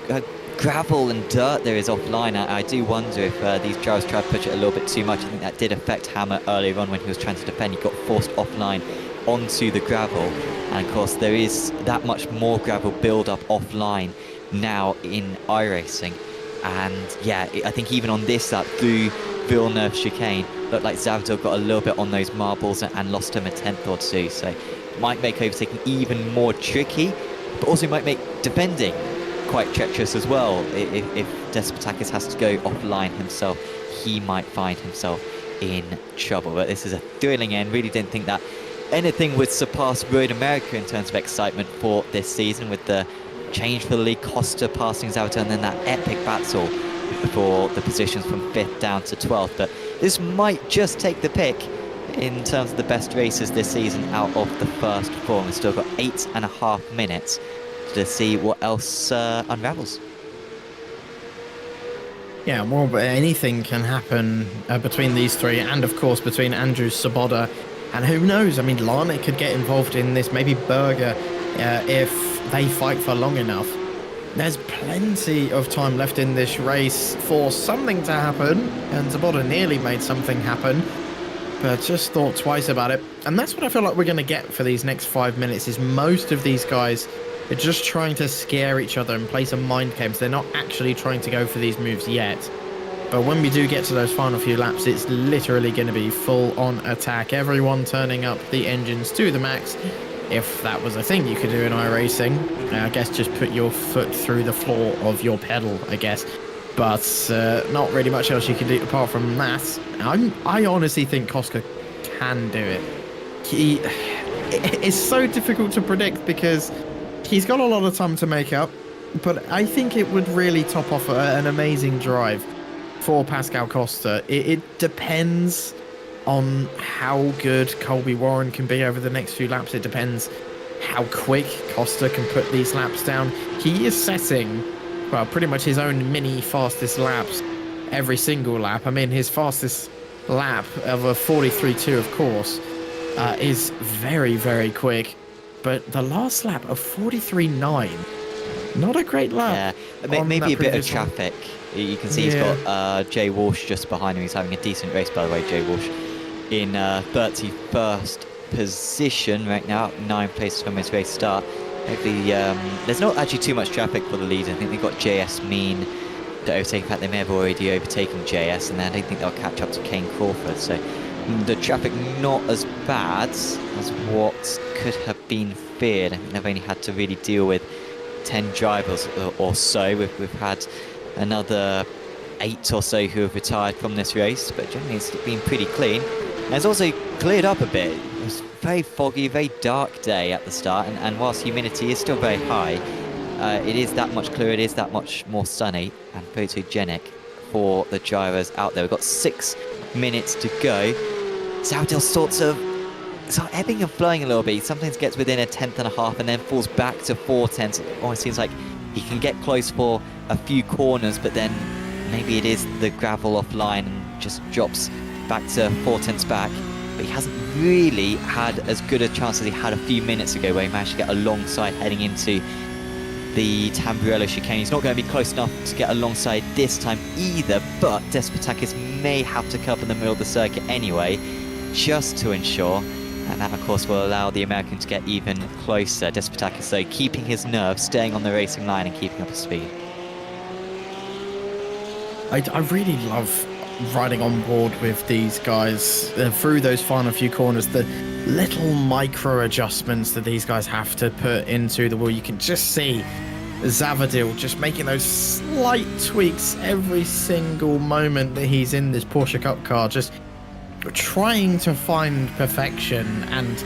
gravel and dirt there is offline. I do wonder if these drivers try to push it a little bit too much. I think that did affect Hammer earlier on when he was trying to defend. He got forced offline onto the gravel, and of course there is that much more gravel build up offline now in iRacing. And yeah, I think even on this lap through Villeneuve chicane, looked like Zavadil got a little bit on those marbles and lost him a tenth or two, so might make overtaking even more tricky, but also might make defending quite treacherous as well. If Despotakis has to go offline himself, he might find himself in trouble. But this is a thrilling end. Really didn't think that anything would surpass Road America in terms of excitement for this season, with the change for the lead, Costa passing Zavadil, and then that epic battle for the positions from 5th down to 12th. But this might just take the pick in terms of the best races this season out of the first four. We've still got 8.5 minutes to see what else unravels. Yeah, well, but anything can happen between these three, and of course between Andrews, Saboda, and who knows, I mean, Lana could get involved in this, maybe Berger, if they fight for long enough. There's plenty of time left in this race for something to happen, and Saboda nearly made something happen, but just thought twice about it. And that's what I feel like we're going to get for these next 5 minutes, is most of these guys are just trying to scare each other and play some mind games. They're not actually trying to go for these moves yet. But when we do get to those final few laps, it's literally going to be full-on attack. Everyone turning up the engines to the max. If that was a thing you could do in iRacing, I guess just put your foot through the floor of your pedal, I guess. But not really much else you can do apart from that. I honestly think Koska can do it. It's so difficult to predict because he's got a lot of time to make up, but I think it would really top off an amazing drive for Pascal Costa. It depends on how good Colby Warren can be over the next few laps. It depends how quick Costa can put these laps down. He is setting, well, pretty much his own mini fastest laps every single lap. I mean, his fastest lap of a 43.2, of course, is very, very quick. But the last lap of 43.9, not a great lap. Yeah, maybe a bit of traffic. You can see he's got Jay Walsh just behind him. He's having a decent race, by the way, Jay Walsh, in 31st position right now, 9 places from his race start. Hopefully, there's not actually too much traffic for the lead. I think they've got JS Mean to overtake. In fact, they may have already overtaken JS, and then I don't think they'll catch up to Kane Crawford. So the traffic not as bad as what could have been feared. I think they've only had to really deal with 10 drivers or so. We've had another 8 or so who have retired from this race, but generally it's been pretty clean. And it's also cleared up a bit. It was very foggy, very dark day at the start, and whilst humidity is still very high, it is that much clearer, it is that much more sunny and photogenic for the drivers out there. We've got 6 minutes to go. Zavadil sort of ebbing and flowing a little bit. He sometimes gets within a 10.5 and then falls back to 4/10. It almost seems like he can get close for a few corners, but then maybe it is the gravel offline and just drops back to 4/10 back. But he hasn't really had as good a chance as he had a few minutes ago, where he managed to get alongside heading into the Tamburello chicane. He's not going to be close enough to get alongside this time either, but Despotakis may have to cover the middle of the circuit anyway, just to ensure. And that, of course, will allow the American to get even closer. Despotakis, though, keeping his nerve, staying on the racing line and keeping up his speed. I really love riding on board with these guys through those final few corners. The little micro adjustments that these guys have to put into the wheel. You can just see Zavadil just making those slight tweaks every single moment that he's in this Porsche Cup car, just trying to find perfection and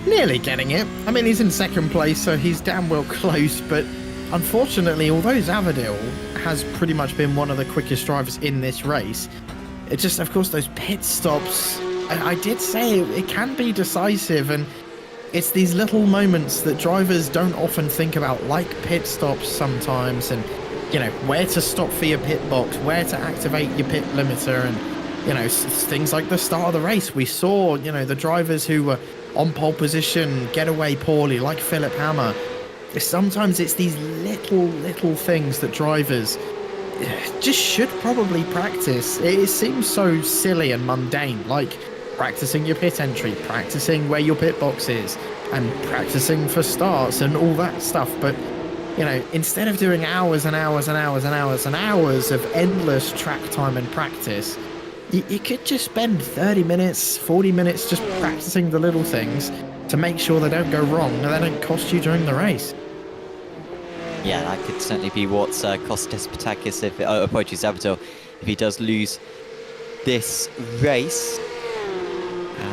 nearly getting it. I mean, he's in second place, so he's damn well close, but unfortunately, although Zavadil has pretty much been one of the quickest drivers in this race, it just, of course, those pit stops, I did say it can be decisive, and it's these little moments that drivers don't often think about, like pit stops sometimes, and, you know, where to stop for your pit box, where to activate your pit limiter, and, you know, things like the start of the race. We saw, you know, the drivers who were on pole position get away poorly, like Philip Hammer. Sometimes it's these little things that drivers just should probably practice. It seems so silly and mundane, like practicing your pit entry, practicing where your pit box is, and practicing for starts and all that stuff. But, you know, instead of doing hours and hours and hours and hours and hours of endless track time and practice, you could just spend 30 minutes, 40 minutes just practicing the little things to make sure they don't go wrong and they don't cost you during the race. Yeah, that could certainly be what's cost Despotakis, apologies, Zavadil, if he does lose this race,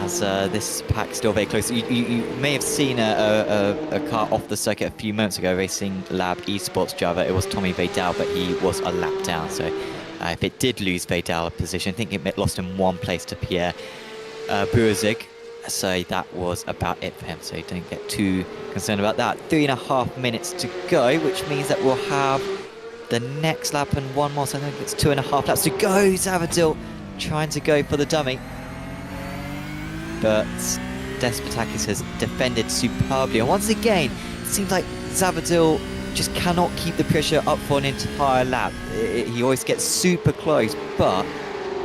as this pack's still very close. You may have seen a car off the circuit a few moments ago, Racing Lab esports driver. It was Tommy Vidal, but he was a lap down, so if it did lose Vidal a position, I think it lost him one place to Pierre Burzig. So that was about it for him, so don't get too concerned about that. 3.5 minutes to go, which means that we'll have the next lap and one more, so I think it's 2.5 laps to go. Zavadil trying to go for the dummy, but Despotakis has defended superbly, and once again it seems like Zavadil just cannot keep the pressure up for an entire lap. He always gets super close, but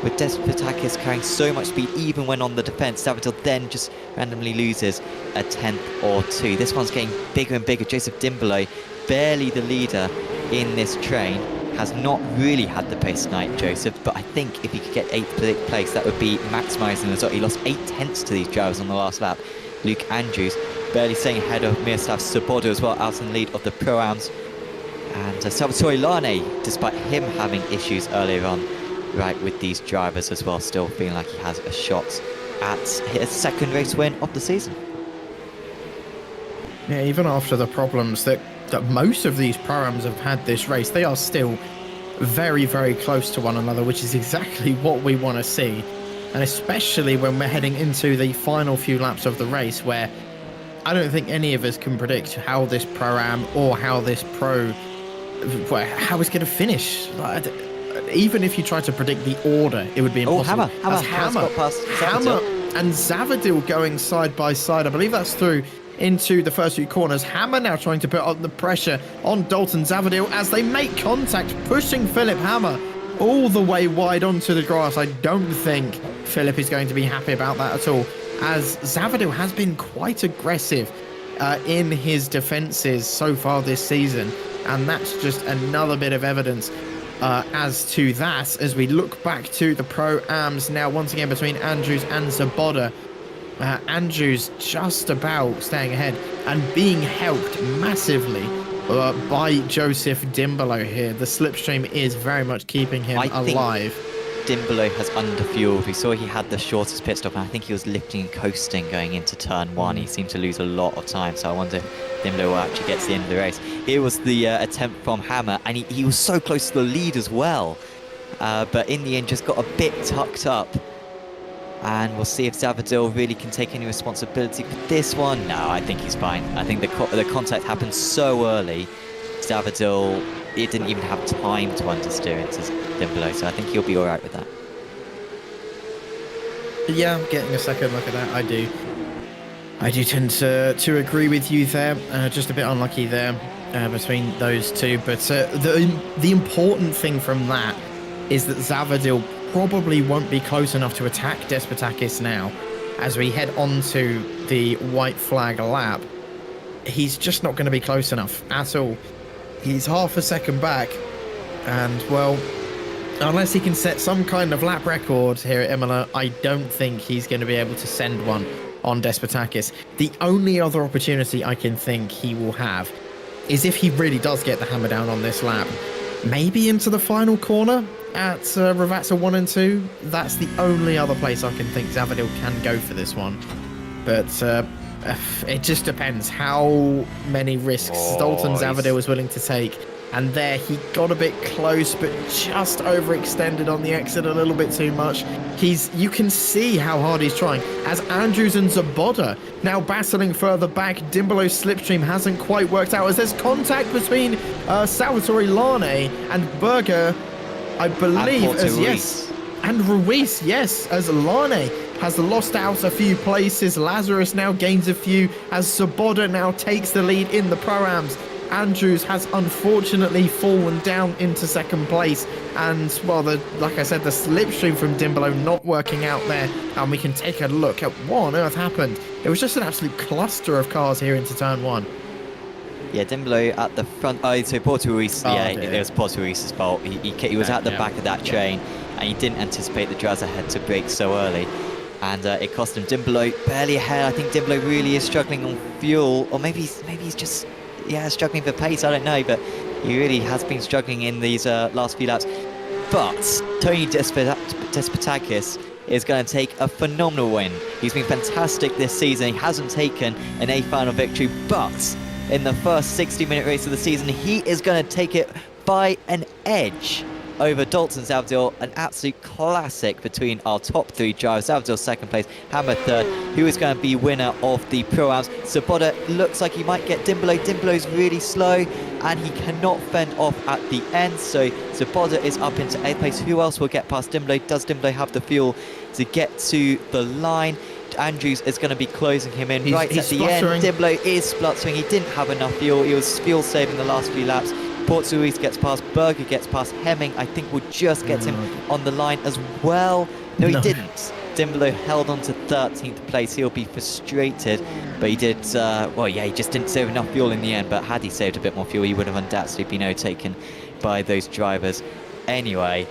with Despotakis carrying so much speed, even when on the defence, Zavadil then just randomly loses a tenth or two. This one's getting bigger and bigger. Joseph Dimbolo, barely the leader in this train, has not really had the pace tonight, Joseph, but I think if he could get 8th place, that would be maximising the result. He lost 8 tenths to these drivers on the last lap. Luke Andrews barely staying ahead of Miroslav Svoboda as well, out in the lead of the Pro-Ams. And Salvatore Lane, despite him having issues earlier on, right, with these drivers as well, still feeling like he has a shot at his second race win of the season. Yeah, even after the problems that most of these Pro-Ams have had this race, they are still very, very close to one another, which is exactly what we want to see. And especially when we're heading into the final few laps of the race, where I don't think any of us can predict how this Pro-Am or how this how it's going to finish. Like, even if you try to predict the order, it would be impossible. Hammer And Zavadil going side by side. I believe that's through into the first few corners. Hammer now trying to put on the pressure on Dalton Zavadil as they make contact, pushing Philip Hammer all the way wide onto the grass. I don't think Philip is going to be happy about that at all, as Zavadil has been quite aggressive in his defences so far this season, and that's just another bit of evidence as to that, as we look back to the Pro-Ams now once again between Andrews and Svoboda. Andrews just about staying ahead and being helped massively by Joseph Dimbolo here. The slipstream is very much keeping him alive. Dimbolo has underfueled. We saw he had the shortest pit stop, and I think he was lifting and coasting going into turn one. He seemed to lose a lot of time, so I wonder if Dimbolo will actually get to the end of the race. Here was the attempt from Hammer, and he was so close to the lead as well, but in the end just got a bit tucked up. And we'll see if Zavadil really can take any responsibility for this one. No, I think he's fine. I think the contact happened so early. Zavadil, it didn't even have time to understeer into Dimbolo, so I think he'll be all right with that. Yeah, I'm getting a second look at that. I do. I do tend to agree with you there. Just a bit unlucky there between those two. But the important thing from that is that Zavadil probably won't be close enough to attack Despotakis now. As we head on to the white flag lap, he's just not going to be close enough at all. He's half a second back. And, well, unless he can set some kind of lap record here at Imola, I don't think he's going to be able to send one on Despotakis. The only other opportunity I can think he will have is if he really does get the hammer down on this lap. Maybe into the final corner at Ravazza 1 and 2. That's the only other place I can think Zavadil can go for this one. But it just depends how many risks Dalton Zavadil is willing to take. And there he got a bit close, but just overextended on the exit a little bit too much. You can see how hard he's trying. As Andrews and Zaboda now battling further back, Dimbolo's slipstream hasn't quite worked out. As there's contact between Salvatore Lane and Berger, I believe, and Ruiz, yes, as Lane has lost out a few places. Lazarus now gains a few as Zaboda now takes the lead in the Pro-Ams. Andrews has unfortunately fallen down into second place, and well, like I said, the slipstream from Dimbolo not working out there, and we can take a look at what on earth happened. It was just an absolute cluster of cars here into turn 1. Yeah, Dimbolo at the front. So Porto Ruiz, it was Porto Ruiz's fault. He was at the back of that train, and he didn't anticipate the drivers ahead to brake so early. And it cost him. Dimbolo barely ahead. I think Dimbolo really is struggling on fuel, or maybe he's just struggling for pace. I don't know, but he really has been struggling in these last few laps. But Tony Despotakis is going to take a phenomenal win. He's been fantastic this season. He hasn't taken an A final victory, but in the first 60-minute race of the season, he is going to take it by an edge over Dalton Zavadil, an absolute classic between our top 3 drivers. Zavadil second place, Hammer third, who is going to be winner of the Pro-Ams. Zaboda looks like he might get Dimbolo. Dimbolo's really slow, and he cannot fend off at the end, so Zaboda is up into 8th place. Who else will get past Dimbolo? Does Dimbolo have the fuel to get to the line? Andrews is going to be closing him in right at the end. Dimbolo is spluttering. He didn't have enough fuel. He was fuel saving the last few laps. Porto Ruiz gets past, Berger gets past, Hemming I think will just get him on the line as well. No, he didn't. Dimbolo held on to 13th place. He'll be frustrated, but he did, he just didn't save enough fuel in the end, but had he saved a bit more fuel, he would have undoubtedly been overtaken by those drivers. Anyway,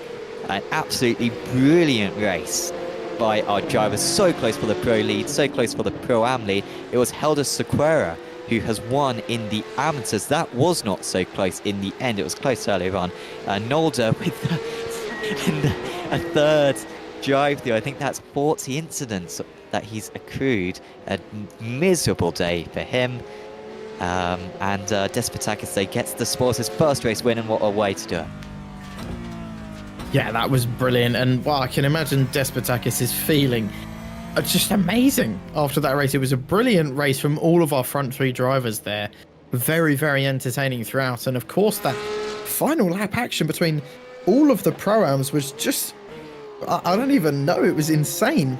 an absolutely brilliant race by our drivers. So close for the Pro lead, so close for the Pro-Am lead. It was Helder Sequeira who has won in the amateurs. That was not so close in the end. It was close earlier on. Nolder with a third drive-through. I think that's 40 incidents that he's accrued. A miserable day for him. And Despotakis gets the spoils, his first race win, and what a way to do it. Yeah, that was brilliant. And I can imagine Despotakis is feeling just amazing after that race. It was a brilliant race from all of our front 3 drivers there. Very, very entertaining throughout. And of course, that final lap action between all of the Pro-Ams was just, I don't even know, it was insane.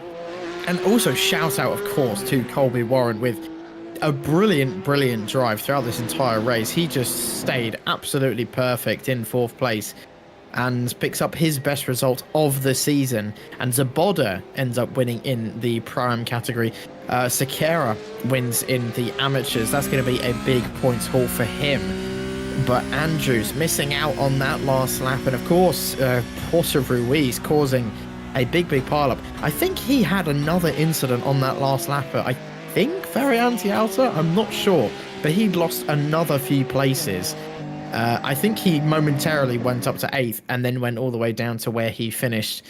And also shout out, of course, to Colby Warren with a brilliant, brilliant drive throughout this entire race. He just stayed absolutely perfect in 4th place and picks up his best result of the season. And Zaboda ends up winning in the Pro-Am category. Sequeira wins in the amateurs. That's going to be a big points haul for him. But Andrews missing out on that last lap. And of course, Porto Ruiz causing a big pileup. I think he had another incident on that last lap. I think Variante Alta, I'm not sure. But he'd lost another few places. I think he momentarily went up to 8th and then went all the way down to where he finished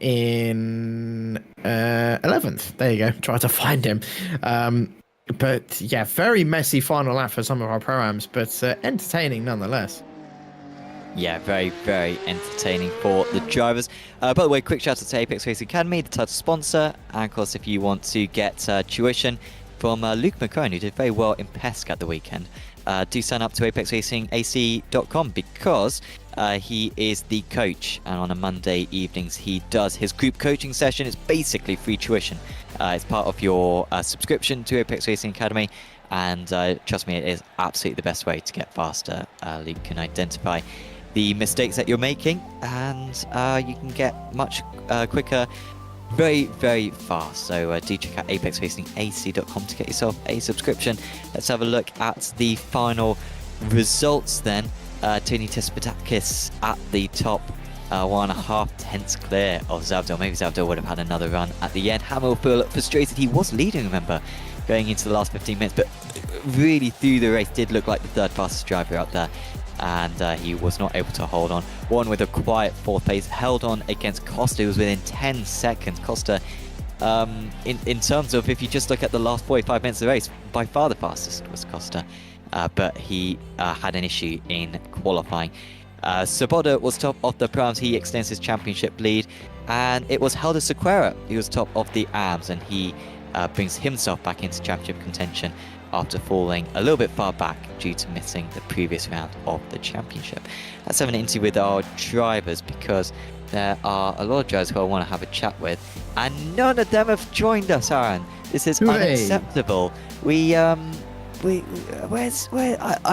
in 11th. There you go. Try to find him. But yeah, very messy final lap for some of our Pro-Ams, but entertaining nonetheless. Yeah, very, very entertaining for the drivers. By the way, quick shout out to Apex Racing Academy, the title sponsor. And of course, if you want to get tuition from Luke McCone, who did very well in PESC at the weekend, do sign up to apexracingac.com, because he is the coach, and on a Monday evenings he does his group coaching session. It's basically free tuition. It's part of your subscription to Apex Racing Academy, and trust me, it is absolutely the best way to get faster. You can identify the mistakes that you're making, and you can get much quicker very, very fast. So do check out apexracingac.com to get yourself a subscription. Let's have a look at the final results then. Tony Tespadakis at the top, 1.5 tenths clear of Zavdil. Maybe Zavdil would have had another run at the end. Hamill feel frustrated. He was leading, remember, going into the last 15 minutes, but really through the race did look like the third fastest driver out there, and he was not able to hold on. One with a quiet fourth place, held on against Costa, who was within 10 seconds. Costa, in terms of, if you just look at the last 45 minutes of the race, by far the fastest was Costa, but he had an issue in qualifying. Svoboda was top of the Prams. He extends his championship lead, and it was Helder Sequeira who was top of the AMS, and he brings himself back into championship contention after falling a little bit far back due to missing the previous round of the championship. Let's have an interview with our drivers, because there are a lot of drivers who I want to have a chat with, and none of them have joined us, Aaron. This is unacceptable. I'd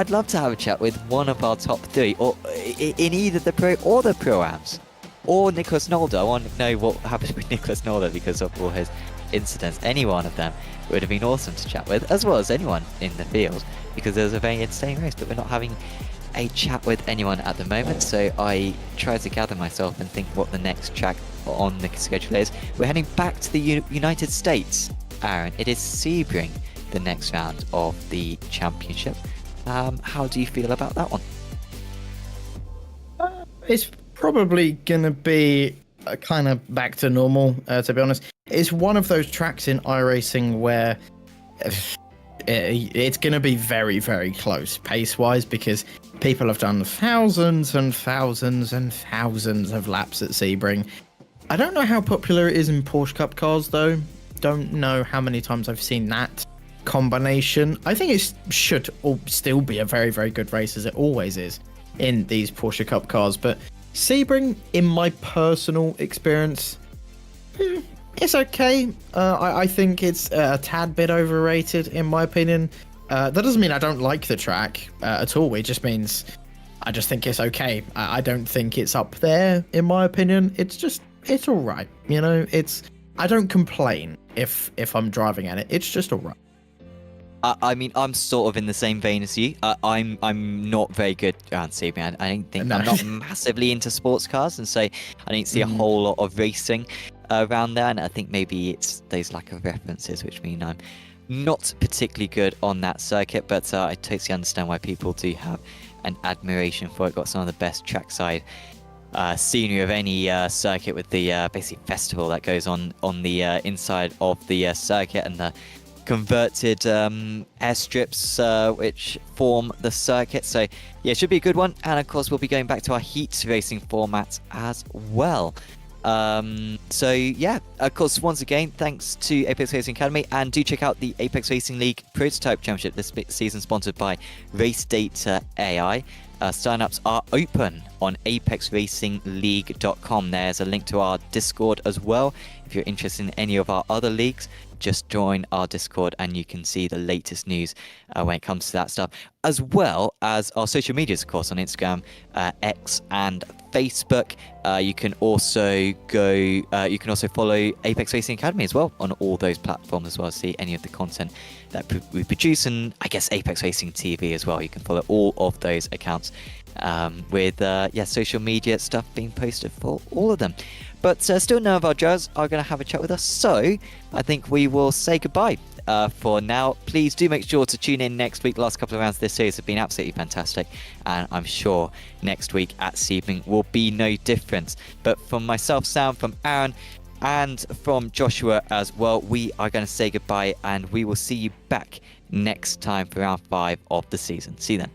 love to have a chat with one of our top three, or in either the Pro or the Pro-Ams, or Nicholas Nolder. I want to know what happened with Nicholas Nolder because of all his incidents. Any one of them would have been awesome to chat with, as well as anyone in the field, because it was a very entertaining race, but we're not having a chat with anyone at the moment. So I try to gather myself and think what the next track on the schedule is. We're heading back to the United States, Aaron. It is Sebring, the next round of the championship. How do you feel about that one? It's probably gonna be kind of back to normal, to be honest. It's one of those tracks in iRacing where it's going to be very, very close pace-wise, because people have done thousands and thousands and thousands of laps at Sebring. I don't know how popular it is in Porsche Cup cars, though. Don't know how many times I've seen that combination. I think it should still be a very, very good race, as it always is in these Porsche Cup cars, but Sebring, in my personal experience, it's okay. I think it's a tad bit overrated, in my opinion. That doesn't mean I don't like the track at all. It just means I just think it's okay. I don't think it's up there, in my opinion. It's all right. You know, I don't complain if I'm driving at it. It's just all right. I mean, I'm sort of in the same vein as you. I'm not very good around Sebring. I don't think I'm not massively into sports cars, and so I don't see a whole lot of racing around there. And I think maybe it's those lack of references, which mean I'm not particularly good on that circuit. But I totally understand why people do have an admiration for it. Got some of the best trackside scenery of any circuit, with the basic festival that goes on the inside of the circuit, and the converted airstrips which form the circuit. So yeah, it should be a good one. And of course, we'll be going back to our heat racing format as well. So yeah, of course, once again, thanks to Apex Racing Academy, and do check out the Apex Racing League Prototype Championship this season, sponsored by Race Data AI. Sign-ups are open on apexracingleague.com. There's a link to our Discord as well. If you're interested in any of our other leagues, just join our Discord and you can see the latest news when it comes to that stuff, as well as our social medias, of course, on Instagram, X and Facebook. You can also follow Apex Racing Academy as well on all those platforms, as well as see any of the content that we produce, and I guess Apex Racing TV as well. You can follow all of those accounts with social media stuff being posted for all of them. But still, none of our judges are going to have a chat with us, so I think we will say goodbye for now. Please do make sure to tune in next week. The last couple of rounds of this series have been absolutely fantastic, and I'm sure next week at Sebring will be no different. But from myself, Sam, from Aaron, and from Joshua as well, we are going to say goodbye, and we will see you back next time for round 5 of the season. See you then.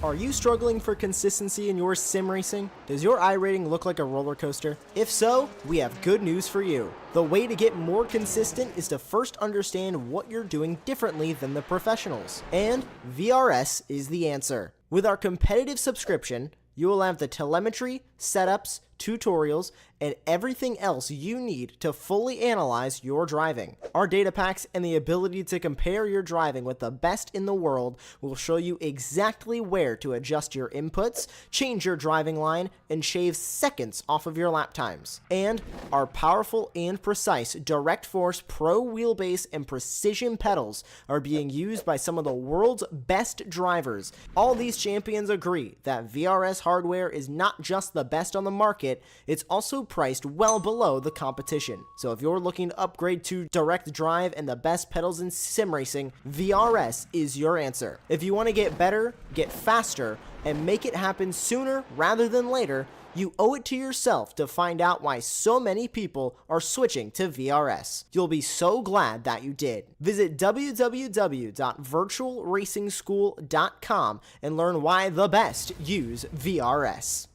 Are you struggling for consistency in your sim racing? Does your iRating look like a roller coaster? If so, we have good news for you. The way to get more consistent is to first understand what you're doing differently than the professionals. And VRS is the answer. With our competitive subscription, you will have the telemetry, setups, tutorials, and everything else you need to fully analyze your driving. Our data packs and the ability to compare your driving with the best in the world will show you exactly where to adjust your inputs, change your driving line, and shave seconds off of your lap times. And our powerful and precise Direct Force Pro wheelbase and precision pedals are being used by some of the world's best drivers. All these champions agree that VRS hardware is not just the best on the market, it's also priced well below the competition. So if you're looking to upgrade to direct drive and the best pedals in sim racing, VRS is your answer. If you want to get better, get faster, and make it happen sooner rather than later, you owe it to yourself to find out why so many people are switching to VRS. You'll be so glad that you did. Visit www.virtualracingschool.com and learn why the best use VRS.